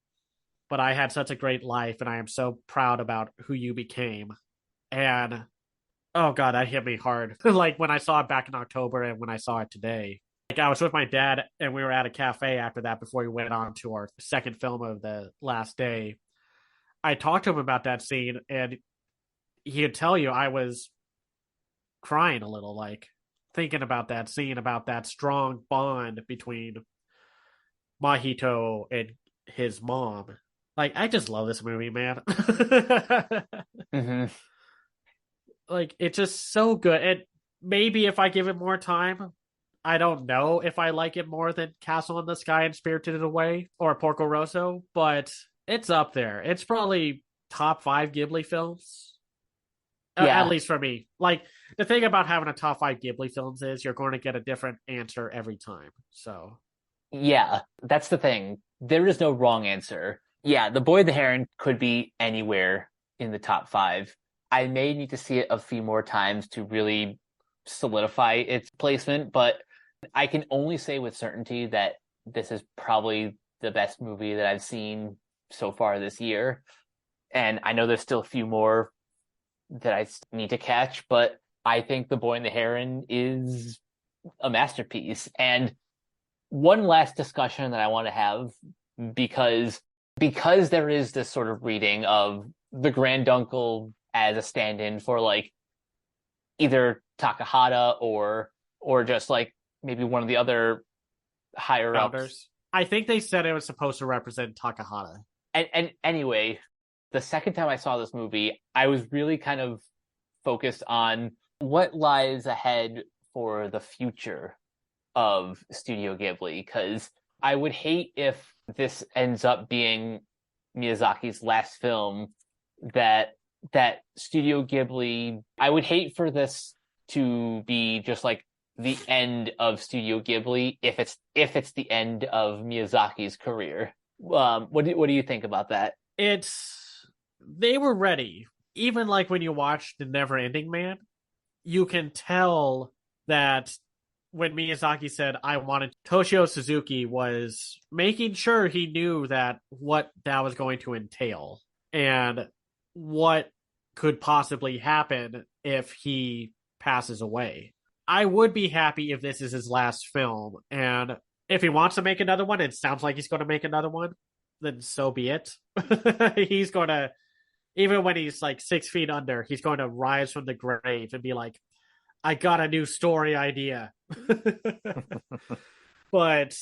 but I had such a great life and I am so proud about who you became. And oh God, that hit me hard. Like when I saw it back in October and when I saw it today. Like I was with my dad and we were at a cafe after that before we went on to our second film of the last day. I talked to him about that scene and he could tell you I was crying a little. Like thinking about that, seeing about that strong bond between Mahito and his mom. Like, I just love this movie, man. Hmm. Like, it's just so good. And maybe if I give it more time, I don't know if I like it more than Castle in the Sky and Spirited Away or Porco Rosso, but it's up there. It's probably top five Ghibli films, at Yeah, least for me. Like, the thing about having a top five Ghibli films is you're going to get a different answer every time. So, yeah, that's the thing. There is no wrong answer. Yeah, The Boy and the Heron could be anywhere in the top five. I may need to see it a few more times to really solidify its placement, but I can only say with certainty that this is probably the best movie that I've seen so far this year. And I know there's still a few more that I need to catch, but I think The Boy and the Heron is a masterpiece. And one last discussion that I want to have because there is this sort of reading of the granduncle as a stand-in for like either Takahata or just like maybe one of the other higher ups. founders. I think they said it was supposed to represent Takahata. And anyway, the second time I saw this movie, I was really kind of focused on what lies ahead for the future of Studio Ghibli, because I would hate if this ends up being Miyazaki's last film that Studio Ghibli. I would hate for this to be just like the end of Studio Ghibli if it's the end of Miyazaki's career. What do you think about that? It's they were ready. Even like when you watch The Never Ending Man, you can tell that when Miyazaki said I wanted Toshio Suzuki was making sure he knew that what that was going to entail and what could possibly happen if he passes away. I would be happy if this is his last film, and if he wants to make another one, it sounds like he's going to make another one, then so be it. He's going to, even when he's like 6 feet under, he's going to rise from the grave and be like, I got a new story idea. But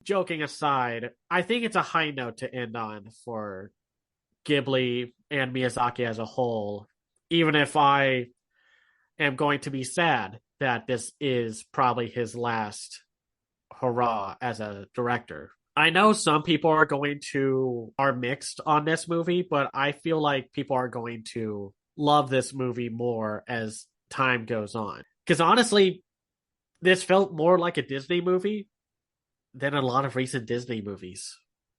joking aside, I think it's a high note to end on for Ghibli and Miyazaki as a whole, even if I am going to be sad that this is probably his last hurrah as a director. I know some people are mixed on this movie, but I feel like people are going to love this movie more as time goes on. Because honestly, this felt more like a Disney movie than a lot of recent Disney movies.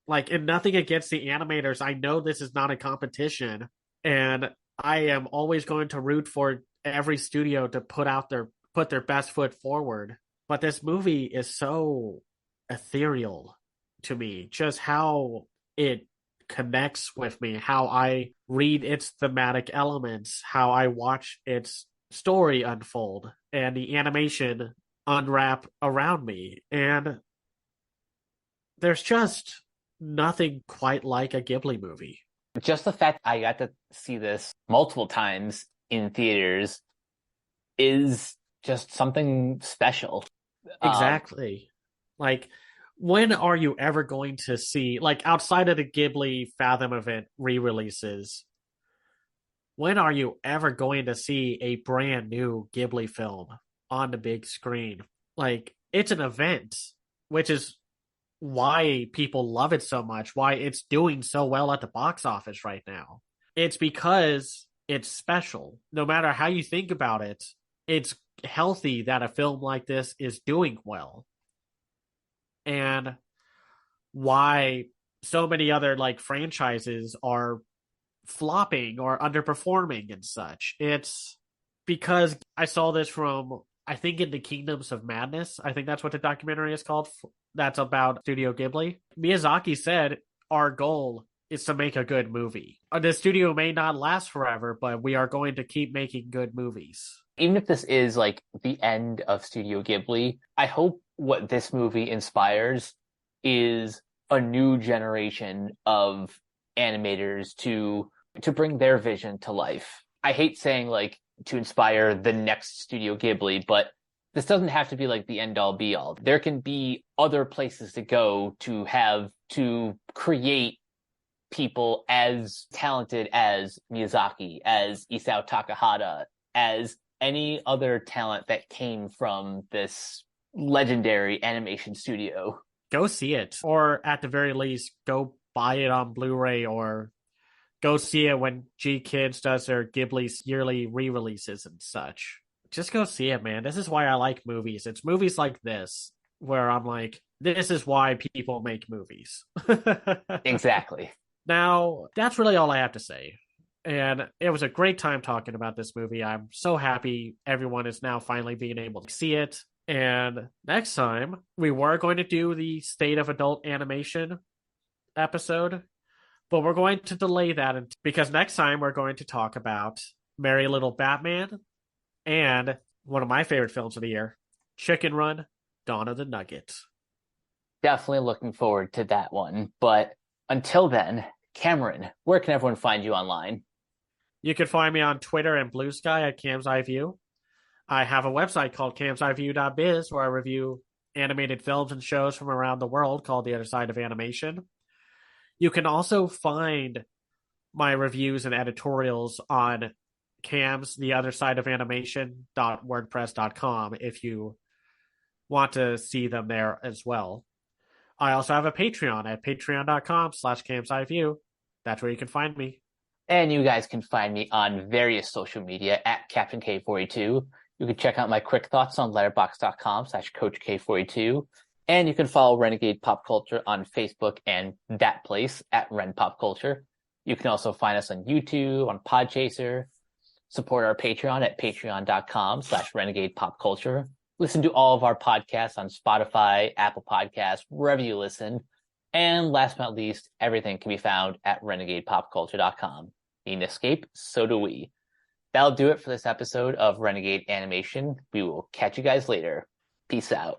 Like, and nothing against the animators. I know this is not a competition, and I am always going to root for every studio to put their best foot forward. But this movie is so ethereal to me, just how it connects with me, how I read its thematic elements, how I watch its story unfold, and the animation unwrap around me. And there's just nothing quite like a Ghibli movie. Just the fact I got to see this multiple times in theaters is just something special. Exactly. Like, when are you ever going to see, like, outside of the Ghibli Fathom event re-releases, when are you ever going to see a brand new Ghibli film on the big screen? Like, it's an event, which is why people love it so much, why it's doing so well at the box office right now. It's because it's special. No matter how you think about it, it's healthy that a film like this is doing well. And why so many other like franchises are flopping or underperforming and such. It's because I saw this from, I think, in the Kingdoms of Madness. I think that's what the documentary is called. That's about Studio Ghibli. Miyazaki said, our goal is to make a good movie. The studio may not last forever, but we are going to keep making good movies. Even if this is like the end of Studio Ghibli, I hope what this movie inspires is a new generation of animators to bring their vision to life. I hate saying like to inspire the next Studio Ghibli, but this doesn't have to be like the end all be all. There can be other places to go to create people as talented as Miyazaki, as Isao Takahata, as any other talent that came from this legendary animation studio. Go see it, or at the very least, go buy it on Blu-ray, or go see it when G Kids does their Ghibli's yearly re-releases and such. Just go see it, man. This is why I like movies. It's movies like this where I'm like, this is why people make movies. Exactly. Now, that's really all I have to say. And it was a great time talking about this movie. I'm so happy everyone is now finally being able to see it. And next time, we were going to do the State of Adult Animation episode, but we're going to delay that because next time we're going to talk about Merry Little Batman and one of my favorite films of the year, Chicken Run, Dawn of the Nugget. Definitely looking forward to that one. But until then, Cameron, where can everyone find you online? You can find me on Twitter and Blue Sky at Cam's Eye View. I have a website called camseyeview.biz where I review animated films and shows from around the world called The Other Side of Animation. You can also find my reviews and editorials on Cam's The Other Side of Animation.wordpress.com if you want to see them there as well. I also have a Patreon at patreon.com/camseyeview. That's where you can find me. And you guys can find me on various social media at Captain K42. You can check out my quick thoughts on letterboxd.com/Coach K42. And you can follow Renegade Pop Culture on Facebook and that place at Ren Pop Culture. You can also find us on YouTube, on Podchaser. Support our Patreon at patreon.com/Renegade Pop Culture. Listen to all of our podcasts on Spotify, Apple Podcasts, wherever you listen. And last but not least, everything can be found at renegadepopculture.com. Need an escape? So do we. That'll do it for this episode of Renegade Animation. We will catch you guys later. Peace out.